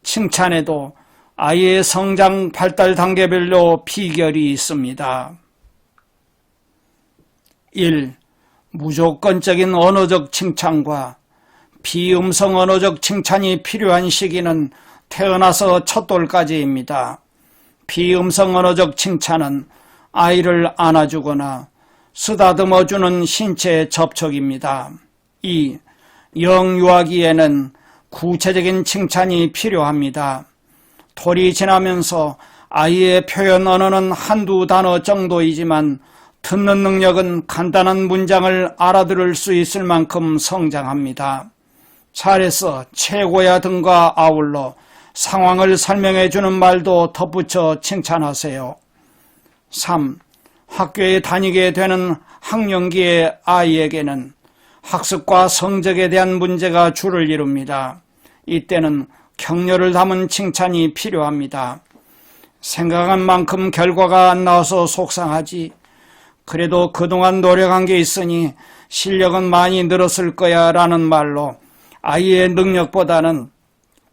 칭찬에도 아이의 성장 발달 단계별로 비결이 있습니다. 1. 무조건적인 언어적 칭찬과 비음성 언어적 칭찬이 필요한 시기는 태어나서 첫 돌까지입니다. 비음성 언어적 칭찬은 아이를 안아주거나 쓰다듬어주는 신체 접촉입니다. 2. 영유아기에는 구체적인 칭찬이 필요합니다. 돌이 지나면서 아이의 표현 언어는 한두 단어 정도이지만 듣는 능력은 간단한 문장을 알아들을 수 있을 만큼 성장합니다. 잘했어, 최고야 등과 아울러 상황을 설명해 주는 말도 덧붙여 칭찬하세요. 3. 학교에 다니게 되는 학령기의 아이에게는 학습과 성적에 대한 문제가 주를 이룹니다. 이때는 격려를 담은 칭찬이 필요합니다. 생각한 만큼 결과가 안 나와서 속상하지. 그래도 그동안 노력한 게 있으니 실력은 많이 늘었을 거야 라는 말로 아이의 능력보다는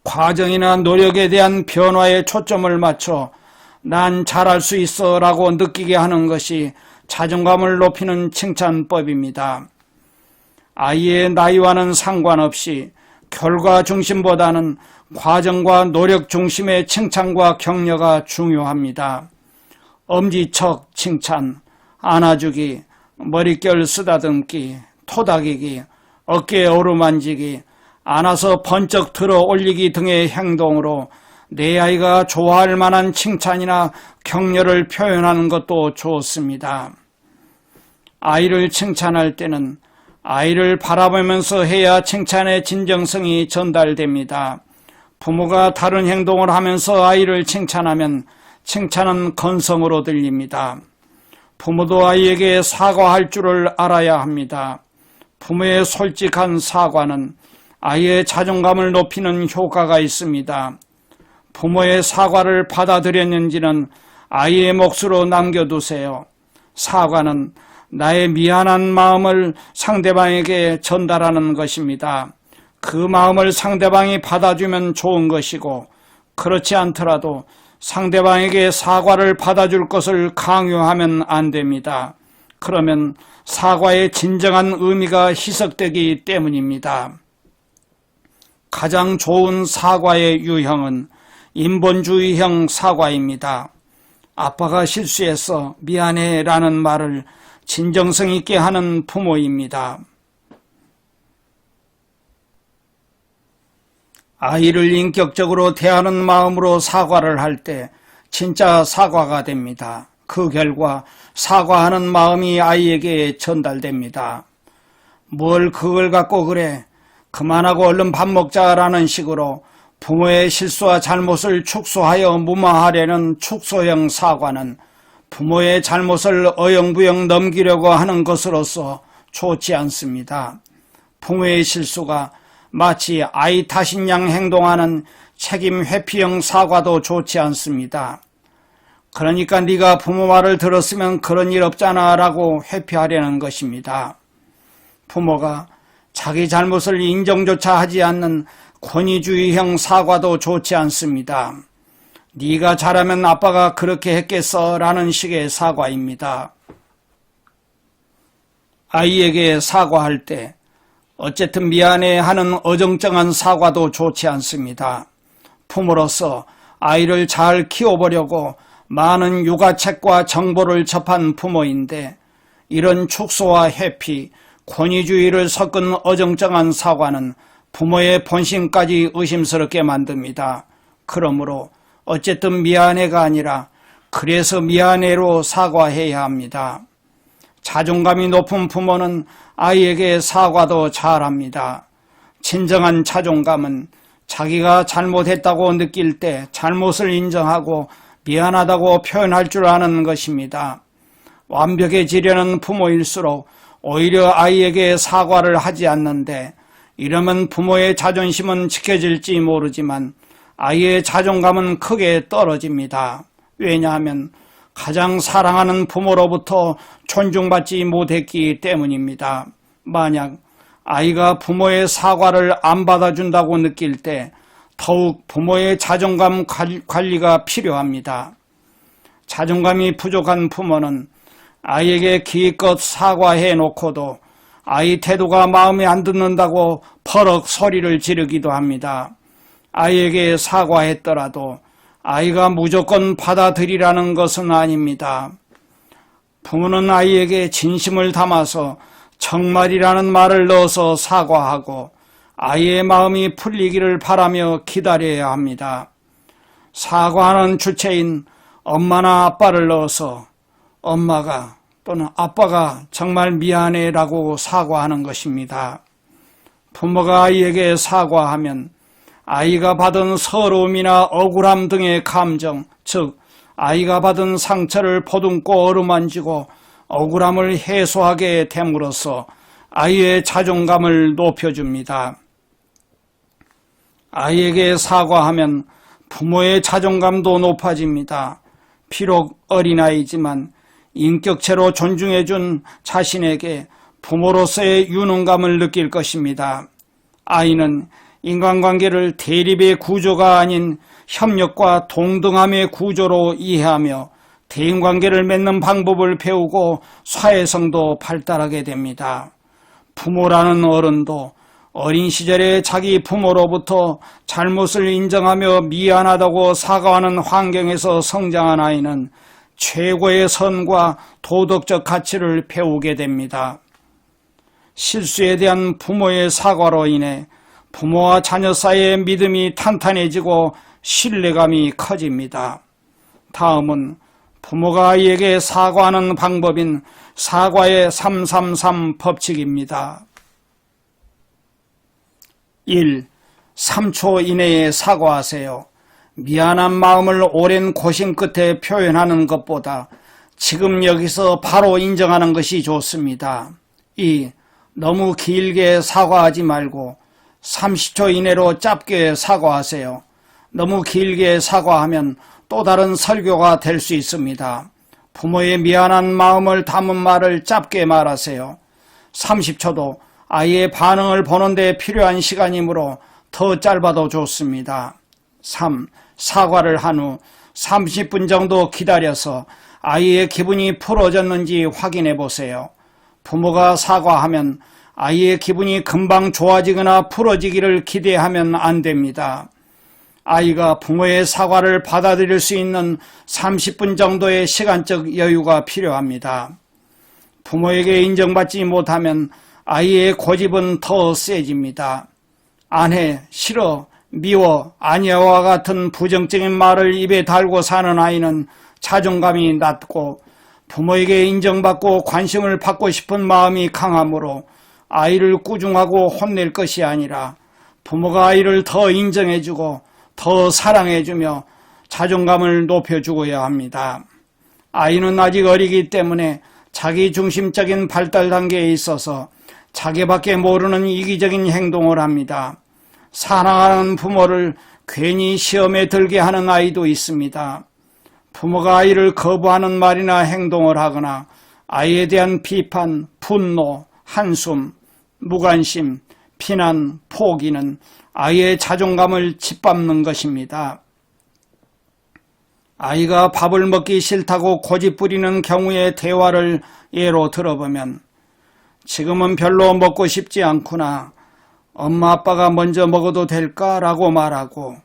과정이나 노력에 대한 변화에 초점을 맞춰 난 잘할 수 있어 라고 느끼게 하는 것이 자존감을 높이는 칭찬법입니다. 아이의 나이와는 상관없이 결과 중심보다는 과정과 노력 중심의 칭찬과 격려가 중요합니다. 엄지척 칭찬, 안아주기, 머릿결 쓰다듬기, 토닥이기, 어깨 어루만지기, 안아서 번쩍 들어 올리기 등의 행동으로 내 아이가 좋아할 만한 칭찬이나 격려를 표현하는 것도 좋습니다. 아이를 칭찬할 때는 아이를 바라보면서 해야 칭찬의 진정성이 전달됩니다. 부모가 다른 행동을 하면서 아이를 칭찬하면 칭찬은 건성으로 들립니다. 부모도 아이에게 사과할 줄을 알아야 합니다. 부모의 솔직한 사과는 아이의 자존감을 높이는 효과가 있습니다. 부모의 사과를 받아들였는지는 아이의 몫으로 남겨두세요. 사과는 나의 미안한 마음을 상대방에게 전달하는 것입니다. 그 마음을 상대방이 받아주면 좋은 것이고 그렇지 않더라도 상대방에게 사과를 받아줄 것을 강요하면 안 됩니다. 그러면 사과의 진정한 의미가 희석되기 때문입니다. 가장 좋은 사과의 유형은 인본주의형 사과입니다. 아빠가 실수했어, 미안해 라는 말을 진정성 있게 하는 부모입니다. 아이를 인격적으로 대하는 마음으로 사과를 할 때 진짜 사과가 됩니다. 그 결과 사과하는 마음이 아이에게 전달됩니다. 뭘 그걸 갖고 그래? 그만하고 얼른 밥 먹자라는 식으로 부모의 실수와 잘못을 축소하여 무마하려는 축소형 사과는 부모의 잘못을 어영부영 넘기려고 하는 것으로서 좋지 않습니다. 부모의 실수가 마치 아이 탓인 양 행동하는 책임 회피형 사과도 좋지 않습니다. 그러니까 네가 부모 말을 들었으면 그런 일 없잖아 라고 회피하려는 것입니다. 부모가 자기 잘못을 인정조차 하지 않는 권위주의형 사과도 좋지 않습니다. 네가 잘하면 아빠가 그렇게 했겠어 라는 식의 사과입니다. 아이에게 사과할 때 어쨌든 미안해 하는 어정쩡한 사과도 좋지 않습니다. 부모로서 아이를 잘 키워보려고 많은 육아책과 정보를 접한 부모인데 이런 축소와 회피, 권위주의를 섞은 어정쩡한 사과는 부모의 본심까지 의심스럽게 만듭니다. 그러므로 어쨌든 미안해가 아니라 그래서 미안해로 사과해야 합니다. 자존감이 높은 부모는 아이에게 사과도 잘합니다. 진정한 자존감은 자기가 잘못했다고 느낄 때 잘못을 인정하고 미안하다고 표현할 줄 아는 것입니다. 완벽해지려는 부모일수록 오히려 아이에게 사과를 하지 않는데 이러면 부모의 자존심은 지켜질지 모르지만 아이의 자존감은 크게 떨어집니다. 왜냐하면 가장 사랑하는 부모로부터 존중받지 못했기 때문입니다. 만약 아이가 부모의 사과를 안 받아준다고 느낄 때 더욱 부모의 자존감 관리가 필요합니다. 자존감이 부족한 부모는 아이에게 기껏 사과해 놓고도 아이 태도가 마음에 안 듣는다고 버럭 소리를 지르기도 합니다. 아이에게 사과했더라도 아이가 무조건 받아들이라는 것은 아닙니다. 부모는 아이에게 진심을 담아서 정말이라는 말을 넣어서 사과하고 아이의 마음이 풀리기를 바라며 기다려야 합니다. 사과하는 주체인 엄마나 아빠를 넣어서 엄마가 또는 아빠가 정말 미안해 라고 사과하는 것입니다. 부모가 아이에게 사과하면 아이가 받은 서러움이나 억울함 등의 감정, 즉 아이가 받은 상처를 보듬고 어루만지고 억울함을 해소하게 됨으로써 아이의 자존감을 높여줍니다. 아이에게 사과하면 부모의 자존감도 높아집니다. 비록 어린아이지만 인격체로 존중해준 자신에게 부모로서의 유능감을 느낄 것입니다. 아이는 인간관계를 대립의 구조가 아닌 협력과 동등함의 구조로 이해하며 대인관계를 맺는 방법을 배우고 사회성도 발달하게 됩니다. 부모라는 어른도 어린 시절에 자기 부모로부터 잘못을 인정하며 미안하다고 사과하는 환경에서 성장한 아이는 최고의 선과 도덕적 가치를 배우게 됩니다. 실수에 대한 부모의 사과로 인해 부모와 자녀 사이의 믿음이 탄탄해지고 신뢰감이 커집니다. 다음은 부모가 아이에게 사과하는 방법인 사과의 333 법칙입니다. 1. 3초 이내에 사과하세요. 미안한 마음을 오랜 고심 끝에 표현하는 것보다 지금 여기서 바로 인정하는 것이 좋습니다. 2. 너무 길게 사과하지 말고 30초 이내로 짧게 사과하세요. 너무 길게 사과하면 또 다른 설교가 될 수 있습니다. 부모의 미안한 마음을 담은 말을 짧게 말하세요. 30초도 아이의 반응을 보는데 필요한 시간이므로 더 짧아도 좋습니다. 3. 사과를 한 후 30분 정도 기다려서 아이의 기분이 풀어졌는지 확인해 보세요. 부모가 사과하면 아이의 기분이 금방 좋아지거나 풀어지기를 기대하면 안 됩니다. 아이가 부모의 사과를 받아들일 수 있는 30분 정도의 시간적 여유가 필요합니다. 부모에게 인정받지 못하면 아이의 고집은 더 세집니다. 안 해, 싫어, 미워, 아니야와 같은 부정적인 말을 입에 달고 사는 아이는 자존감이 낮고 부모에게 인정받고 관심을 받고 싶은 마음이 강하므로 아이를 꾸중하고 혼낼 것이 아니라 부모가 아이를 더 인정해주고 더 사랑해주며 자존감을 높여주어야 합니다. 아이는 아직 어리기 때문에 자기 중심적인 발달 단계에 있어서 자기밖에 모르는 이기적인 행동을 합니다. 사랑하는 부모를 괜히 시험에 들게 하는 아이도 있습니다. 부모가 아이를 거부하는 말이나 행동을 하거나 아이에 대한 비판, 분노, 한숨, 무관심, 비난, 포기는 아이의 자존감을 짓밟는 것입니다. 아이가 밥을 먹기 싫다고 고집부리는 경우의 대화를 예로 들어보면 지금은 별로 먹고 싶지 않구나. 엄마 아빠가 먼저 먹어도 될까? 라고 말하고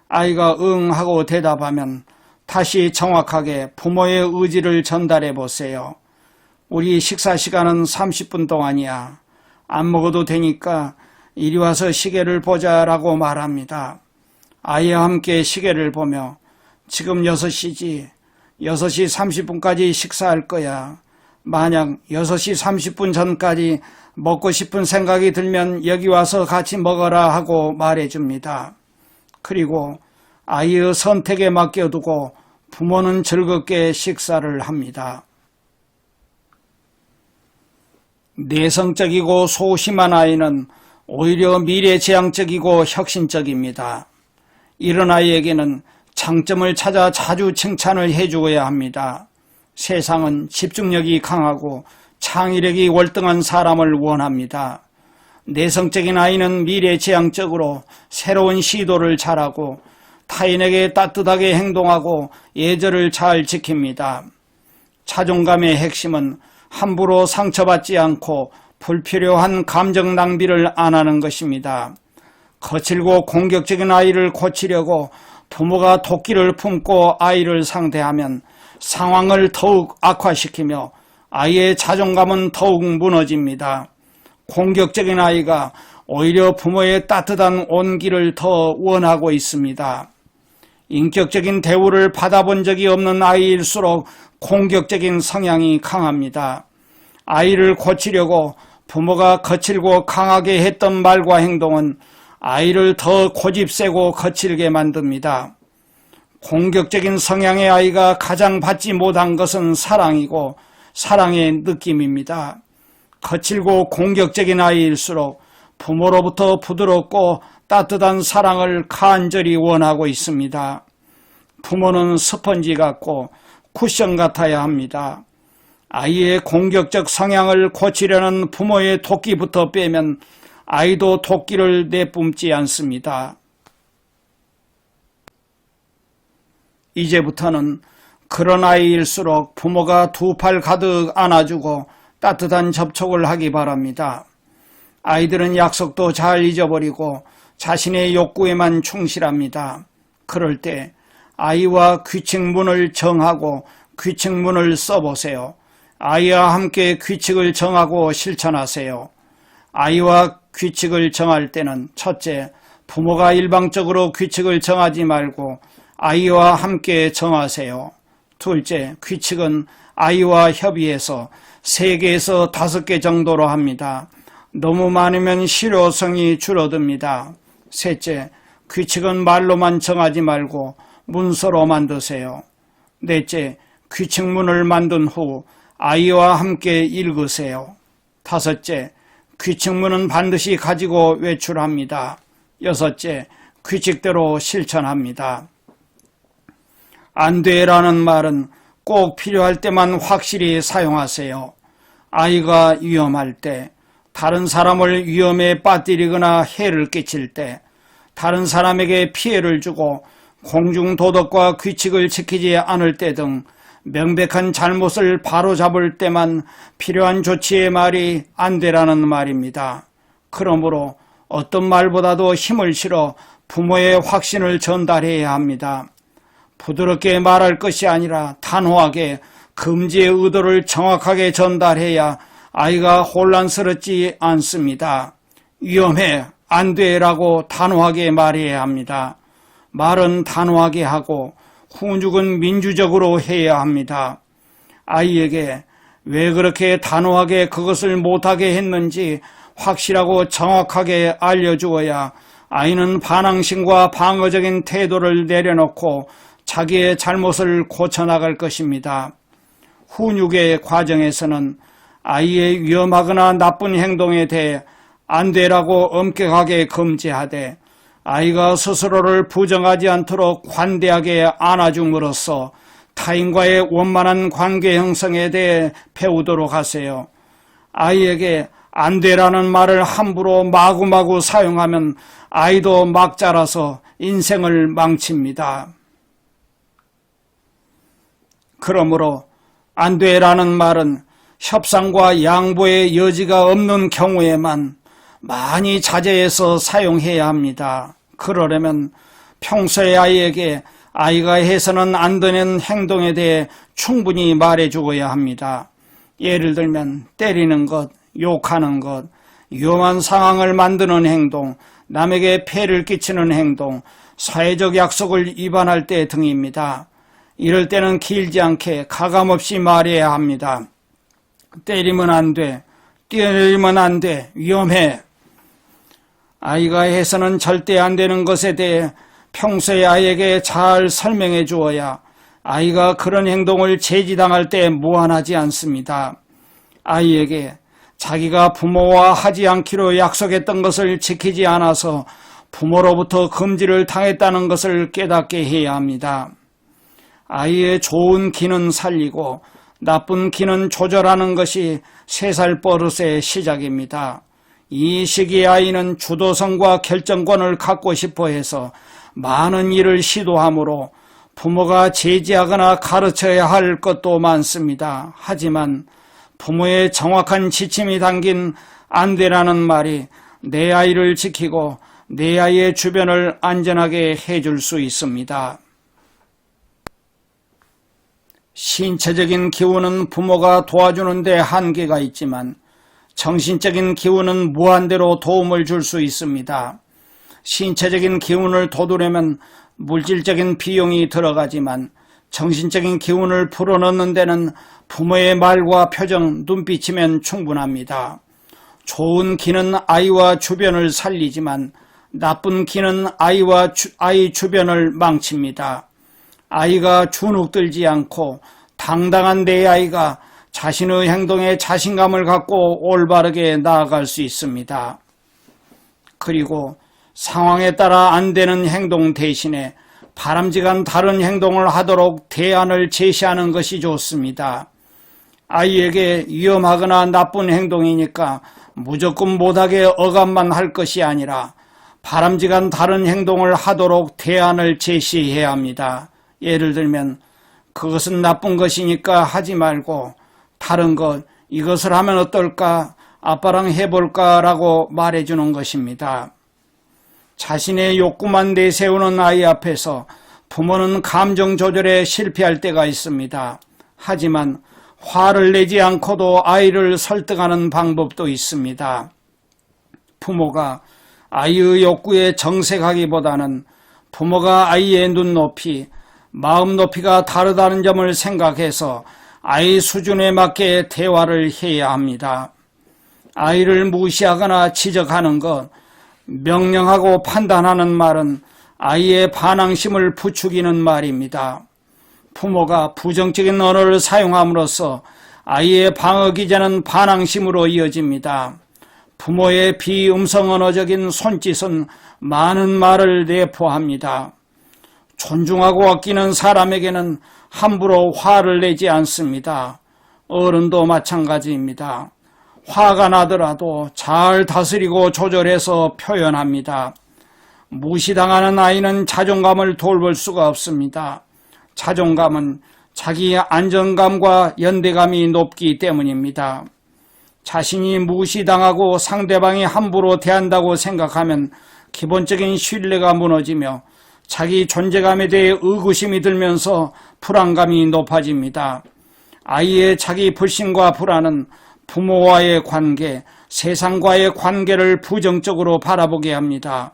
아이가 응 하고 대답하면 다시 정확하게 부모의 의지를 전달해 보세요. 우리 식사 시간은 30분 동안이야. 안 먹어도 되니까 이리 와서 시계를 보자 라고 말합니다. 아이와 함께 시계를 보며 지금 6시지. 6시 30분까지 식사할 거야. 만약 6시 30분 전까지 먹고 싶은 생각이 들면 여기 와서 같이 먹어라 하고 말해줍니다. 그리고 아이의 선택에 맡겨두고 부모는 즐겁게 식사를 합니다. 내성적이고 소심한 아이는 오히려 미래지향적이고 혁신적입니다. 이런 아이에게는 장점을 찾아 자주 칭찬을 해주어야 합니다. 세상은 집중력이 강하고 창의력이 월등한 사람을 원합니다. 내성적인 아이는 미래지향적으로 새로운 시도를 잘하고 타인에게 따뜻하게 행동하고 예절을 잘 지킵니다. 자존감의 핵심은 함부로 상처받지 않고 불필요한 감정 낭비를 안 하는 것입니다. 거칠고 공격적인 아이를 고치려고 부모가 도끼를 품고 아이를 상대하면 상황을 더욱 악화시키며 아이의 자존감은 더욱 무너집니다. 공격적인 아이가 오히려 부모의 따뜻한 온기를 더 원하고 있습니다. 인격적인 대우를 받아본 적이 없는 아이일수록 공격적인 성향이 강합니다. 아이를 고치려고 부모가 거칠고 강하게 했던 말과 행동은 아이를 더 고집세고 거칠게 만듭니다. 공격적인 성향의 아이가 가장 받지 못한 것은 사랑이고 사랑의 느낌입니다. 거칠고 공격적인 아이일수록 부모로부터 부드럽고 따뜻한 사랑을 간절히 원하고 있습니다. 부모는 스펀지 같고 쿠션 같아야 합니다. 아이의 공격적 성향을 고치려는 부모의 도끼부터 빼면 아이도 도끼를 내뿜지 않습니다. 이제부터는 그런 아이일수록 부모가 두 팔 가득 안아주고 따뜻한 접촉을 하기 바랍니다. 아이들은 약속도 잘 잊어버리고 자신의 욕구에만 충실합니다. 그럴 때 아이와 규칙문을 정하고 규칙문을 써보세요. 아이와 함께 규칙을 정하고 실천하세요. 아이와 규칙을 정할 때는 첫째, 부모가 일방적으로 규칙을 정하지 말고 아이와 함께 정하세요. 둘째, 규칙은 아이와 협의해서 3개에서 5개 정도로 합니다. 너무 많으면 실효성이 줄어듭니다. 셋째, 규칙은 말로만 정하지 말고 문서로 만드세요. 넷째, 규칙문을 만든 후 아이와 함께 읽으세요. 다섯째, 규칙문은 반드시 가지고 외출합니다. 여섯째, 규칙대로 실천합니다. 안 돼라는 말은 꼭 필요할 때만 확실히 사용하세요. 아이가 위험할 때, 다른 사람을 위험에 빠뜨리거나 해를 끼칠 때, 다른 사람에게 피해를 주고 공중도덕과 규칙을 지키지 않을 때 등 명백한 잘못을 바로잡을 때만 필요한 조치의 말이 안 되라는 말입니다. 그러므로 어떤 말보다도 힘을 실어 부모의 확신을 전달해야 합니다. 부드럽게 말할 것이 아니라 단호하게 금지의 의도를 정확하게 전달해야 아이가 혼란스럽지 않습니다. 위험해, 안 돼라고 단호하게 말해야 합니다. 말은 단호하게 하고 훈육은 민주적으로 해야 합니다. 아이에게 왜 그렇게 단호하게 그것을 못하게 했는지 확실하고 정확하게 알려주어야 아이는 반항심과 방어적인 태도를 내려놓고 자기의 잘못을 고쳐나갈 것입니다. 훈육의 과정에서는 아이의 위험하거나 나쁜 행동에 대해 안 되라고 엄격하게 금지하되 아이가 스스로를 부정하지 않도록 관대하게 안아줌으로써 타인과의 원만한 관계 형성에 대해 배우도록 하세요. 아이에게 안 되라는 말을 함부로 마구마구 사용하면 아이도 막 자라서 인생을 망칩니다. 그러므로 안 돼라는 말은 협상과 양보의 여지가 없는 경우에만 많이 자제해서 사용해야 합니다. 그러려면 평소에 아이에게 아이가 해서는 안 되는 행동에 대해 충분히 말해주어야 합니다. 예를 들면 때리는 것, 욕하는 것, 위험한 상황을 만드는 행동, 남에게 폐를 끼치는 행동, 사회적 약속을 위반할 때 등입니다. 이럴 때는 길지 않게 가감없이 말해야 합니다. 때리면 안 돼, 뛰어내리면 안 돼, 위험해. 아이가 해서는 절대 안 되는 것에 대해 평소에 아이에게 잘 설명해 주어야 아이가 그런 행동을 제지당할 때 무안하지 않습니다. 아이에게 자기가 부모와 하지 않기로 약속했던 것을 지키지 않아서 부모로부터 금지를 당했다는 것을 깨닫게 해야 합니다. 아이의 좋은 기는 살리고 나쁜 기는 조절하는 것이 3살 버릇의 시작입니다. 이 시기의 아이는 주도성과 결정권을 갖고 싶어 해서 많은 일을 시도하므로 부모가 제지하거나 가르쳐야 할 것도 많습니다. 하지만 부모의 정확한 지침이 담긴 안 되라는 말이 내 아이를 지키고 내 아이의 주변을 안전하게 해줄 수 있습니다. 신체적인 기운은 부모가 도와주는 데 한계가 있지만 정신적인 기운은 무한대로 도움을 줄 수 있습니다. 신체적인 기운을 돋우려면 물질적인 비용이 들어가지만 정신적인 기운을 불어넣는 데는 부모의 말과 표정, 눈빛이면 충분합니다. 좋은 기는 아이와 주변을 살리지만 나쁜 기는 아이 주변을 망칩니다. 아이가 주눅들지 않고 당당한 내 아이가 자신의 행동에 자신감을 갖고 올바르게 나아갈 수 있습니다. 그리고 상황에 따라 안 되는 행동 대신에 바람직한 다른 행동을 하도록 대안을 제시하는 것이 좋습니다. 아이에게 위험하거나 나쁜 행동이니까 무조건 못하게 억압만 할 것이 아니라 바람직한 다른 행동을 하도록 대안을 제시해야 합니다. 예를 들면 그것은 나쁜 것이니까 하지 말고 다른 것, 이것을 하면 어떨까? 아빠랑 해볼까? 라고 말해주는 것입니다. 자신의 욕구만 내세우는 아이 앞에서 부모는 감정 조절에 실패할 때가 있습니다. 하지만 화를 내지 않고도 아이를 설득하는 방법도 있습니다. 부모가 아이의 욕구에 정색하기보다는 부모가 아이의 눈높이, 마음 높이가 다르다는 점을 생각해서 아이 수준에 맞게 대화를 해야 합니다. 아이를 무시하거나 지적하는 것, 명령하고 판단하는 말은 아이의 반항심을 부추기는 말입니다. 부모가 부정적인 언어를 사용함으로써 아이의 방어 기제는 반항심으로 이어집니다. 부모의 비음성 언어적인 손짓은 많은 말을 내포합니다. 존중하고 아끼는 사람에게는 함부로 화를 내지 않습니다. 어른도 마찬가지입니다. 화가 나더라도 잘 다스리고 조절해서 표현합니다. 무시당하는 아이는 자존감을 돌볼 수가 없습니다. 자존감은 자기 안정감과 연대감이 높기 때문입니다. 자신이 무시당하고 상대방이 함부로 대한다고 생각하면 기본적인 신뢰가 무너지며 자기 존재감에 대해 의구심이 들면서 불안감이 높아집니다. 아이의 자기 불신과 불안은 부모와의 관계, 세상과의 관계를 부정적으로 바라보게 합니다.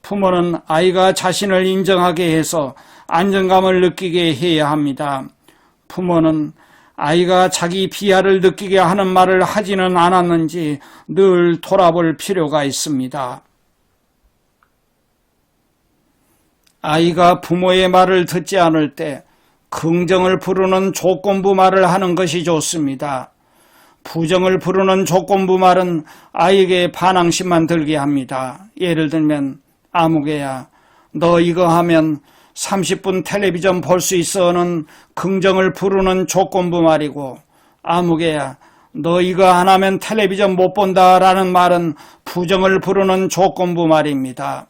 부모는 아이가 자신을 인정하게 해서 안정감을 느끼게 해야 합니다. 부모는 아이가 자기 비하를 느끼게 하는 말을 하지는 않았는지 늘 돌아볼 필요가 있습니다. 아이가 부모의 말을 듣지 않을 때 긍정을 부르는 조건부 말을 하는 것이 좋습니다. 부정을 부르는 조건부 말은 아이에게 반항심만 들게 합니다. 예를 들면 아무개야, 너 이거 하면 30분 텔레비전 볼 수 있어는 긍정을 부르는 조건부 말이고, 아무개야, 너 이거 안 하면 텔레비전 못 본다라는 말은 부정을 부르는 조건부 말입니다.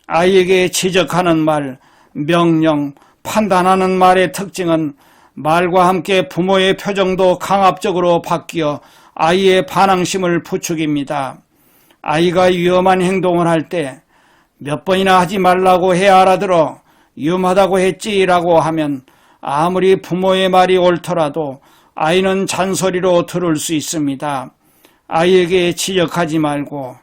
아이에게 지적하는 말, 명령, 판단하는 말의 특징은 말과 함께 부모의 표정도 강압적으로 바뀌어 아이의 반항심을 부추깁니다. 아이가 위험한 행동을 할 때 몇 번이나 하지 말라고 해야 알아들어 위험하다고 했지라고 하면 아무리 부모의 말이 옳더라도 아이는 잔소리로 들을 수 있습니다. 아이에게 지적하지 말고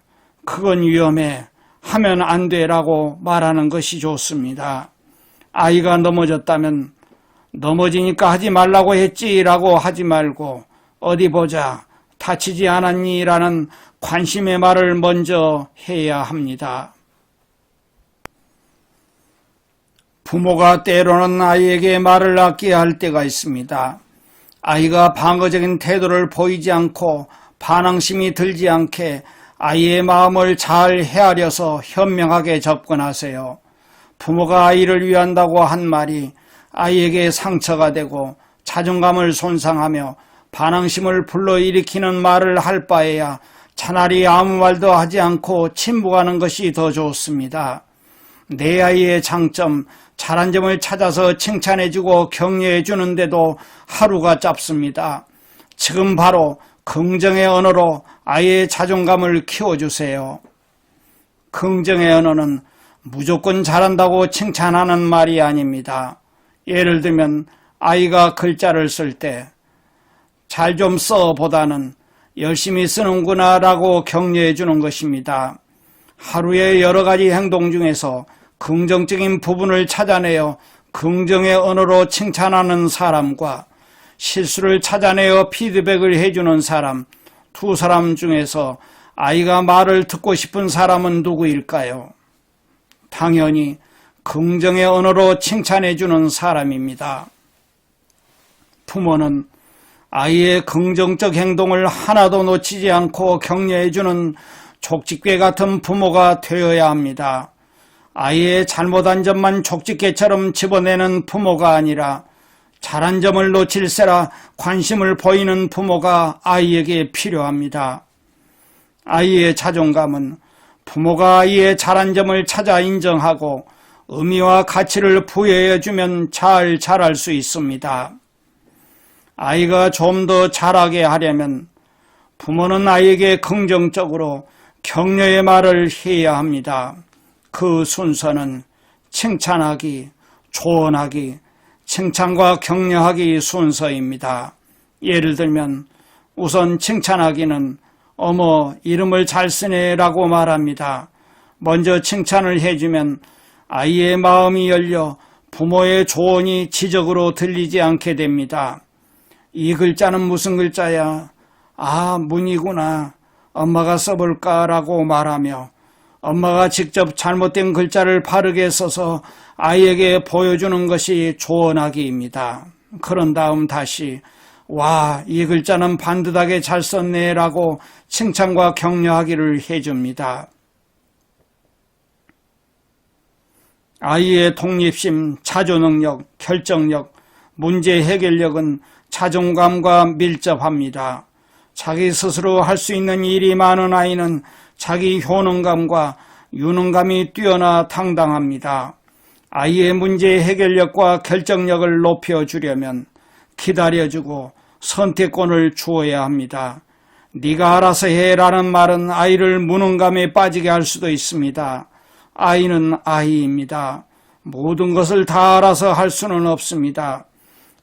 그건 위험해, 하면 안 돼라고 말하는 것이 좋습니다. 아이가 넘어졌다면 넘어지니까 하지 말라고 했지라고 하지 말고 어디 보자, 다치지 않았니? 라는 관심의 말을 먼저 해야 합니다. 부모가 때로는 아이에게 말을 아끼게 할 때가 있습니다. 아이가 방어적인 태도를 보이지 않고 반항심이 들지 않게 아이의 마음을 잘 헤아려서 현명하게 접근하세요. 부모가 아이를 위한다고 한 말이 아이에게 상처가 되고 자존감을 손상하며 반항심을 불러일으키는 말을 할 바에야 차라리 아무 말도 하지 않고 침묵하는 것이 더 좋습니다. 내 아이의 장점, 잘한 점을 찾아서 칭찬해주고 격려해주는데도 하루가 짧습니다. 지금 바로 긍정의 언어로 아이의 자존감을 키워주세요. 긍정의 언어는 무조건 잘한다고 칭찬하는 말이 아닙니다. 예를 들면 아이가 글자를 쓸 때 잘 좀 써 보다는 열심히 쓰는구나 라고 격려해 주는 것입니다. 하루의 여러 가지 행동 중에서 긍정적인 부분을 찾아내어 긍정의 언어로 칭찬하는 사람과 실수를 찾아내어 피드백을 해주는 사람, 두 사람 중에서 아이가 말을 듣고 싶은 사람은 누구일까요? 당연히 긍정의 언어로 칭찬해주는 사람입니다. 부모는 아이의 긍정적 행동을 하나도 놓치지 않고 격려해주는 족집게 같은 부모가 되어야 합니다. 아이의 잘못한 점만 족집게처럼 집어내는 부모가 아니라 잘한 점을 놓칠세라 관심을 보이는 부모가 아이에게 필요합니다. 아이의 자존감은 부모가 아이의 잘한 점을 찾아 인정하고 의미와 가치를 부여해주면 잘 자랄 수 있습니다. 아이가 좀 더 잘하게 하려면 부모는 아이에게 긍정적으로 격려의 말을 해야 합니다. 그 순서는 칭찬하기, 조언하기, 칭찬과 격려하기 순서입니다. 예를 들면 우선 칭찬하기는 어머 이름을 잘 쓰네 라고 말합니다. 먼저 칭찬을 해주면 아이의 마음이 열려 부모의 조언이 지적으로 들리지 않게 됩니다. 이 글자는 무슨 글자야? 아, 문이구나. 엄마가 써볼까? 라고 말하며 엄마가 직접 잘못된 글자를 바르게 써서 아이에게 보여주는 것이 조언하기입니다. 그런 다음 다시 와, 이 글자는 반듯하게 잘 썼네 라고 칭찬과 격려하기를 해줍니다. 아이의 독립심, 자조능력, 결정력, 문제 해결력은 자존감과 밀접합니다. 자기 스스로 할 수 있는 일이 많은 아이는 자기 효능감과 유능감이 뛰어나 당당합니다. 아이의 문제 해결력과 결정력을 높여주려면 기다려주고 선택권을 주어야 합니다. 네가 알아서 해라는 말은 아이를 무능감에 빠지게 할 수도 있습니다. 아이는 아이입니다. 모든 것을 다 알아서 할 수는 없습니다.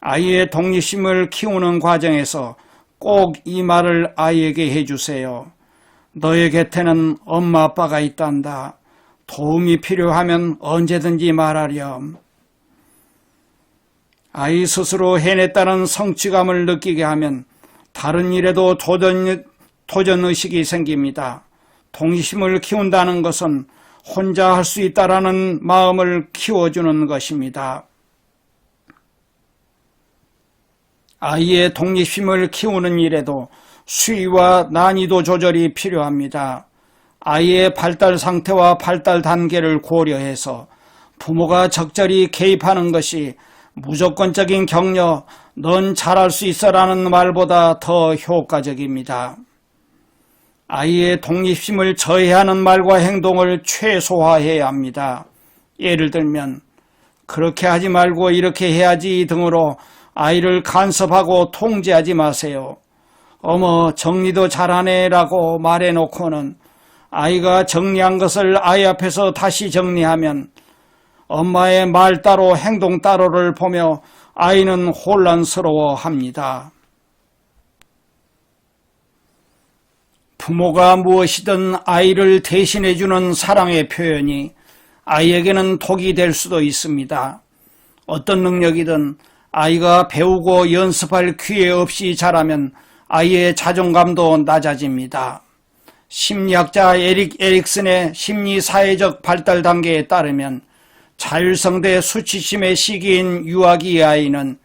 아이의 독립심을 키우는 과정에서 꼭 이 말을 아이에게 해주세요. 너의 곁에는 엄마 아빠가 있단다. 도움이 필요하면 언제든지 말하렴. 아이 스스로 해냈다는 성취감을 느끼게 하면 다른 일에도 도전의식이 생깁니다. 독립심을 키운다는 것은 혼자 할 수 있다라는 마음을 키워주는 것입니다. 아이의 독립심을 키우는 일에도 수위와 난이도 조절이 필요합니다. 아이의 발달 상태와 발달 단계를 고려해서 부모가 적절히 개입하는 것이 무조건적인 격려, 넌 잘할 수 있어라는 말보다 더 효과적입니다. 아이의 독립심을 저해하는 말과 행동을 최소화해야 합니다. 예를 들면 그렇게 하지 말고 이렇게 해야지 등으로 아이를 간섭하고 통제하지 마세요. 어머 정리도 잘하네 라고 말해놓고는 아이가 정리한 것을 아이 앞에서 다시 정리하면 엄마의 말 따로 행동 따로를 보며 아이는 혼란스러워합니다. 부모가 무엇이든 아이를 대신해주는 사랑의 표현이 아이에게는 독이 될 수도 있습니다. 어떤 능력이든 아이가 배우고 연습할 기회 없이 자라면 아이의 자존감도 낮아집니다. 심리학자 에릭 에릭슨의 심리사회적 발달 단계에 따르면 자율성대 수치심의 시기인 유아기 아이는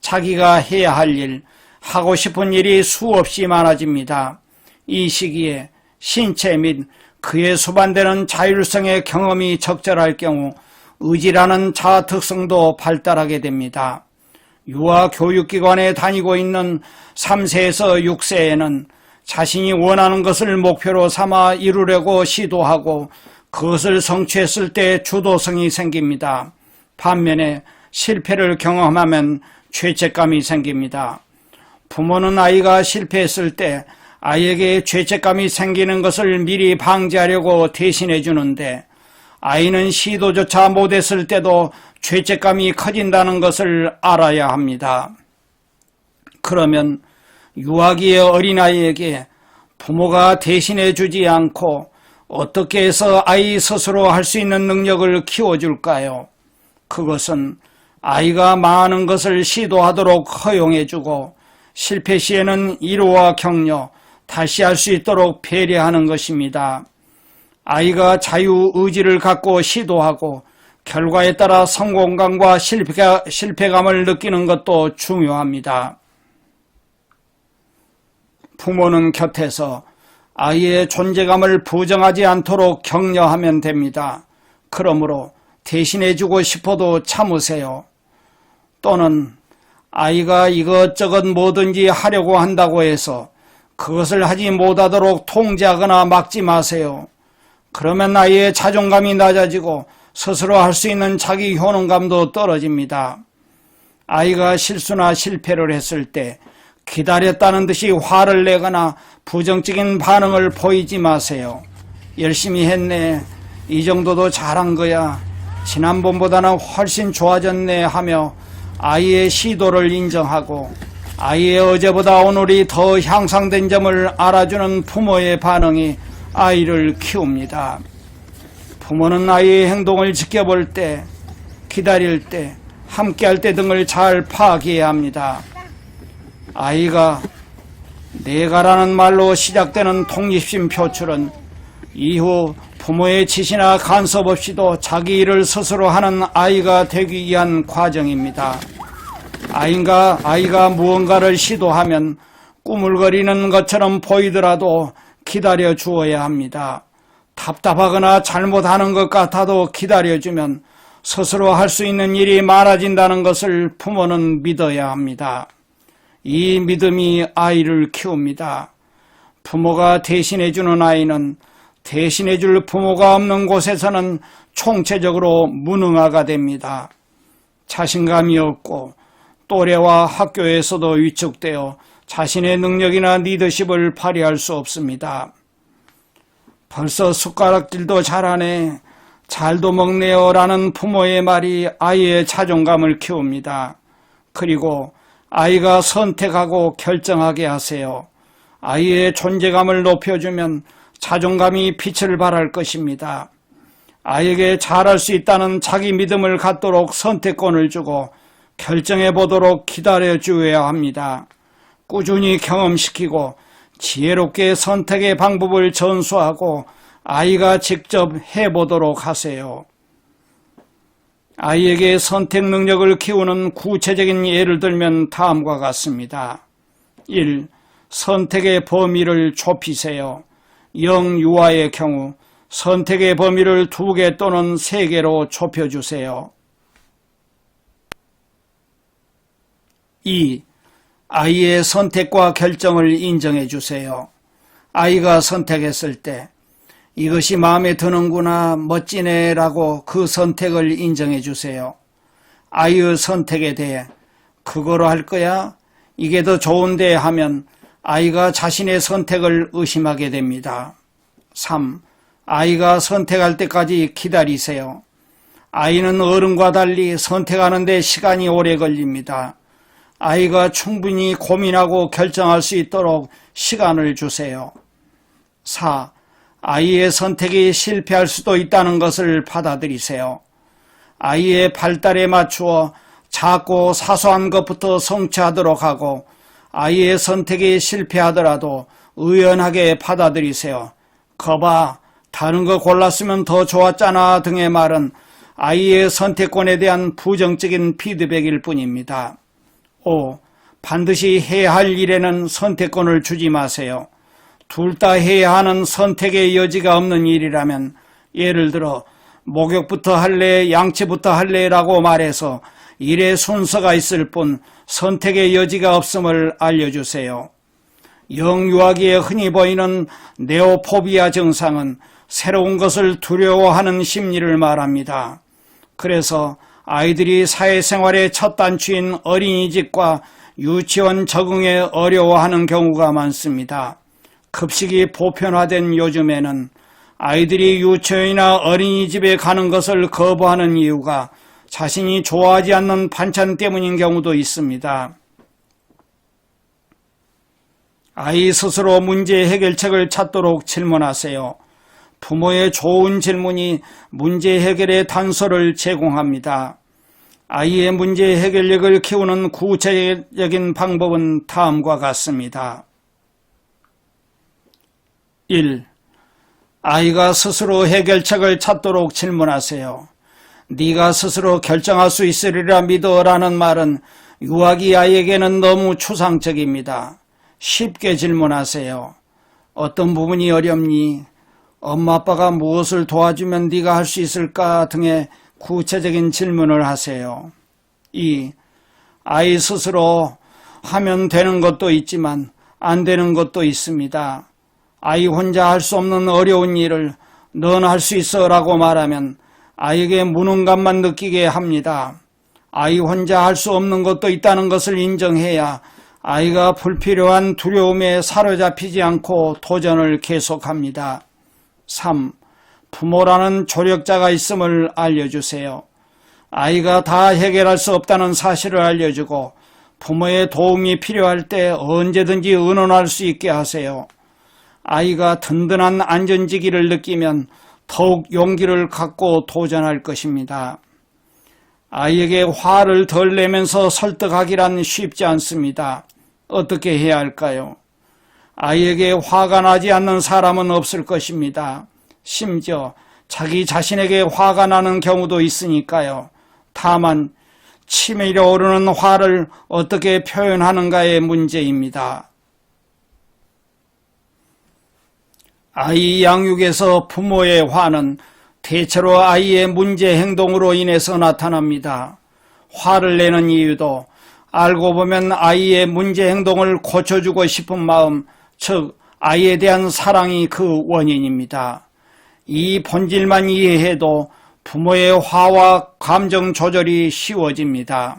자기가 해야 할 일, 하고 싶은 일이 수없이 많아집니다. 이 시기에 신체 및 그에 수반되는 자율성의 경험이 적절할 경우 의지라는 자아 특성도 발달하게 됩니다. 유아 교육기관에 다니고 있는 3세에서 6세에는 자신이 원하는 것을 목표로 삼아 이루려고 시도하고 그것을 성취했을 때 주도성이 생깁니다. 반면에 실패를 경험하면 죄책감이 생깁니다. 부모는 아이가 실패했을 때 아이에게 죄책감이 생기는 것을 미리 방지하려고 대신해 주는데 아이는 시도조차 못했을 때도 죄책감이 커진다는 것을 알아야 합니다. 그러면 유아기의 어린아이에게 부모가 대신해 주지 않고 어떻게 해서 아이 스스로 할 수 있는 능력을 키워줄까요? 그것은 아이가 많은 것을 시도하도록 허용해주고 실패 시에는 위로와 격려, 다시 할 수 있도록 배려하는 것입니다. 아이가 자유의지를 갖고 시도하고 결과에 따라 성공감과 실패감을 느끼는 것도 중요합니다. 부모는 곁에서 아이의 존재감을 부정하지 않도록 격려하면 됩니다. 그러므로 대신해주고 싶어도 참으세요. 또는 아이가 이것저것 뭐든지 하려고 한다고 해서 그것을 하지 못하도록 통제하거나 막지 마세요. 그러면 아이의 자존감이 낮아지고 스스로 할 수 있는 자기 효능감도 떨어집니다. 아이가 실수나 실패를 했을 때 기다렸다는 듯이 화를 내거나 부정적인 반응을 보이지 마세요. 열심히 했네, 이 정도도 잘한 거야, 지난번보다는 훨씬 좋아졌네 하며 아이의 시도를 인정하고 아이의 어제보다 오늘이 더 향상된 점을 알아주는 부모의 반응이 아이를 키웁니다. 부모는 아이의 행동을 지켜볼 때, 기다릴 때, 함께할 때 등을 잘 파악해야 합니다. 아이가 내가라는 말로 시작되는 독립심 표출은 이후 부모의 지시나 간섭 없이도 자기 일을 스스로 하는 아이가 되기 위한 과정입니다. 아이가 무언가를 시도하면 꾸물거리는 것처럼 보이더라도 기다려 주어야 합니다. 답답하거나 잘못하는 것 같아도 기다려주면 스스로 할 수 있는 일이 많아진다는 것을 부모는 믿어야 합니다. 이 믿음이 아이를 키웁니다. 부모가 대신해주는 아이는 대신해줄 부모가 없는 곳에서는 총체적으로 무능아가 됩니다. 자신감이 없고 또래와 학교에서도 위축되어 자신의 능력이나 리더십을 발휘할 수 없습니다. 벌써 숟가락질도 잘하네, 잘도 먹네요 라는 부모의 말이 아이의 자존감을 키웁니다. 그리고 아이가 선택하고 결정하게 하세요. 아이의 존재감을 높여주면 자존감이 빛을 발할 것입니다. 아이에게 잘할 수 있다는 자기 믿음을 갖도록 선택권을 주고 결정해 보도록 기다려주어야 합니다. 꾸준히 경험시키고 지혜롭게 선택의 방법을 전수하고 아이가 직접 해보도록 하세요. 아이에게 선택 능력을 키우는 구체적인 예를 들면 다음과 같습니다. 1. 선택의 범위를 좁히세요. 영유아의 경우 선택의 범위를 2개 또는 3개로 좁혀주세요. 2. 아이의 선택과 결정을 인정해 주세요. 아이가 선택했을 때 이것이 마음에 드는구나, 멋지네 라고 그 선택을 인정해 주세요. 아이의 선택에 대해 그거로 할 거야? 이게 더 좋은데 하면 아이가 자신의 선택을 의심하게 됩니다. 3. 아이가 선택할 때까지 기다리세요. 아이는 어른과 달리 선택하는 데 시간이 오래 걸립니다. 아이가 충분히 고민하고 결정할 수 있도록 시간을 주세요. 4. 아이의 선택이 실패할 수도 있다는 것을 받아들이세요. 아이의 발달에 맞추어 작고 사소한 것부터 성취하도록 하고 아이의 선택이 실패하더라도 의연하게 받아들이세요. 거봐, 다른 거 골랐으면 더 좋았잖아 등의 말은 아이의 선택권에 대한 부정적인 피드백일 뿐입니다. 5. 반드시 해야 할 일에는 선택권을 주지 마세요. 둘 다 해야 하는 선택의 여지가 없는 일이라면 예를 들어 목욕부터 할래, 양치부터 할래라고 말해서 일의 순서가 있을 뿐 선택의 여지가 없음을 알려주세요. 영유아기에 흔히 보이는 네오포비아 증상은 새로운 것을 두려워하는 심리를 말합니다. 그래서 아이들이 사회생활의 첫 단추인 어린이집과 유치원 적응에 어려워하는 경우가 많습니다. 급식이 보편화된 요즘에는 아이들이 유치원이나 어린이집에 가는 것을 거부하는 이유가 자신이 좋아하지 않는 반찬 때문인 경우도 있습니다. 아이 스스로 문제 해결책을 찾도록 질문하세요. 부모의 좋은 질문이 문제 해결의 단서를 제공합니다. 아이의 문제 해결력을 키우는 구체적인 방법은 다음과 같습니다. 1. 아이가 스스로 해결책을 찾도록 질문하세요. 네가 스스로 결정할 수 있으리라 믿어라는 말은 유아기 아이에게는 너무 추상적입니다. 쉽게 질문하세요. 어떤 부분이 어렵니? 엄마 아빠가 무엇을 도와주면 네가 할 수 있을까? 등의 구체적인 질문을 하세요. 2. 아이 스스로 하면 되는 것도 있지만 안 되는 것도 있습니다. 아이 혼자 할 수 없는 어려운 일을 넌 할 수 있어 라고 말하면 아이에게 무능감만 느끼게 합니다. 아이 혼자 할 수 없는 것도 있다는 것을 인정해야 아이가 불필요한 두려움에 사로잡히지 않고 도전을 계속합니다. 3. 부모라는 조력자가 있음을 알려주세요. 아이가 다 해결할 수 없다는 사실을 알려주고 부모의 도움이 필요할 때 언제든지 의논할 수 있게 하세요. 아이가 든든한 안전지기를 느끼면 더욱 용기를 갖고 도전할 것입니다. 아이에게 화를 덜 내면서 설득하기란 쉽지 않습니다. 어떻게 해야 할까요? 아이에게 화가 나지 않는 사람은 없을 것입니다. 심지어 자기 자신에게 화가 나는 경우도 있으니까요. 다만 치밀어 오르는 화를 어떻게 표현하는가의 문제입니다. 아이 양육에서 부모의 화는 대체로 아이의 문제 행동으로 인해서 나타납니다. 화를 내는 이유도 알고 보면 아이의 문제 행동을 고쳐주고 싶은 마음, 즉 아이에 대한 사랑이 그 원인입니다. 이 본질만 이해해도 부모의 화와 감정 조절이 쉬워집니다.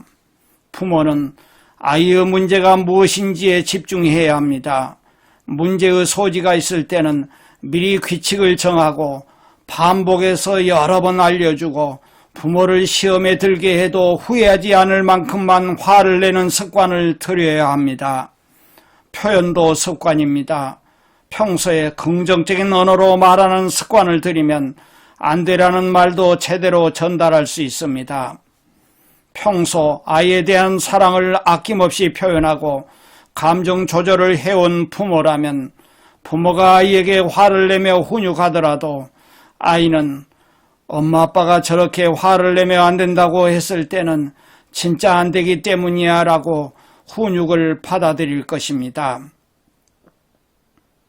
부모는 아이의 문제가 무엇인지에 집중해야 합니다. 문제의 소지가 있을 때는 미리 규칙을 정하고 반복해서 여러 번 알려주고 부모를 시험에 들게 해도 후회하지 않을 만큼만 화를 내는 습관을 들여야 합니다. 표현도 습관입니다. 평소에 긍정적인 언어로 말하는 습관을 들이면 안 되라는 말도 제대로 전달할 수 있습니다. 평소 아이에 대한 사랑을 아낌없이 표현하고 감정 조절을 해온 부모라면 부모가 아이에게 화를 내며 훈육하더라도 아이는 엄마 아빠가 저렇게 화를 내며 안 된다고 했을 때는 진짜 안 되기 때문이야 라고 훈육을 받아들일 것입니다.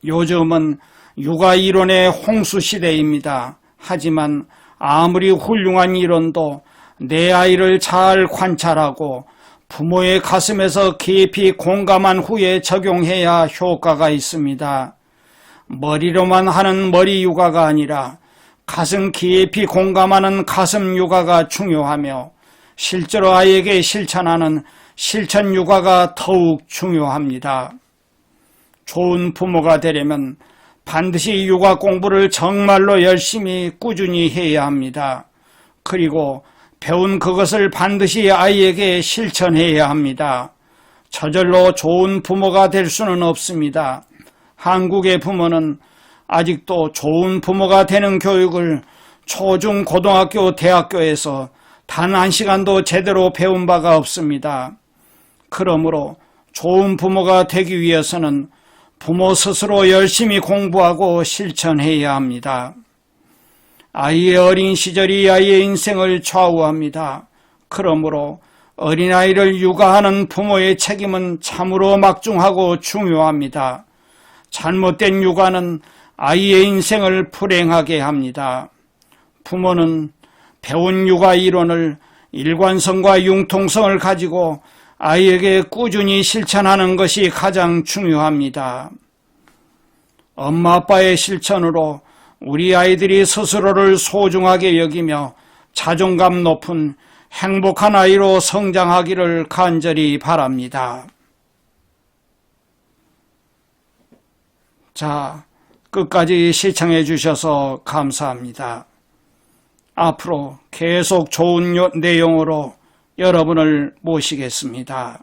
요즘은 육아 이론의 홍수 시대입니다. 하지만 아무리 훌륭한 이론도 내 아이를 잘 관찰하고 부모의 가슴에서 깊이 공감한 후에 적용해야 효과가 있습니다. 머리로만 하는 머리 육아가 아니라 가슴 깊이 공감하는 가슴 육아가 중요하며 실제로 아이에게 실천하는 실천 육아가 더욱 중요합니다. 좋은 부모가 되려면 반드시 육아 공부를 정말로 열심히 꾸준히 해야 합니다. 그리고 배운 그것을 반드시 아이에게 실천해야 합니다. 저절로 좋은 부모가 될 수는 없습니다. 한국의 부모는 아직도 좋은 부모가 되는 교육을 초중 고등학교 대학교에서 단 한 시간도 제대로 배운 바가 없습니다. 그러므로 좋은 부모가 되기 위해서는 부모 스스로 열심히 공부하고 실천해야 합니다. 아이의 어린 시절이 아이의 인생을 좌우합니다. 그러므로 어린아이를 육아하는 부모의 책임은 참으로 막중하고 중요합니다. 잘못된 육아는 아이의 인생을 불행하게 합니다. 부모는 배운 육아 이론을 일관성과 융통성을 가지고 아이에게 꾸준히 실천하는 것이 가장 중요합니다. 엄마 아빠의 실천으로 우리 아이들이 스스로를 소중하게 여기며 자존감 높은 행복한 아이로 성장하기를 간절히 바랍니다. 자, 끝까지 시청해 주셔서 감사합니다. 앞으로 계속 좋은 내용으로 여러분을 모시겠습니다.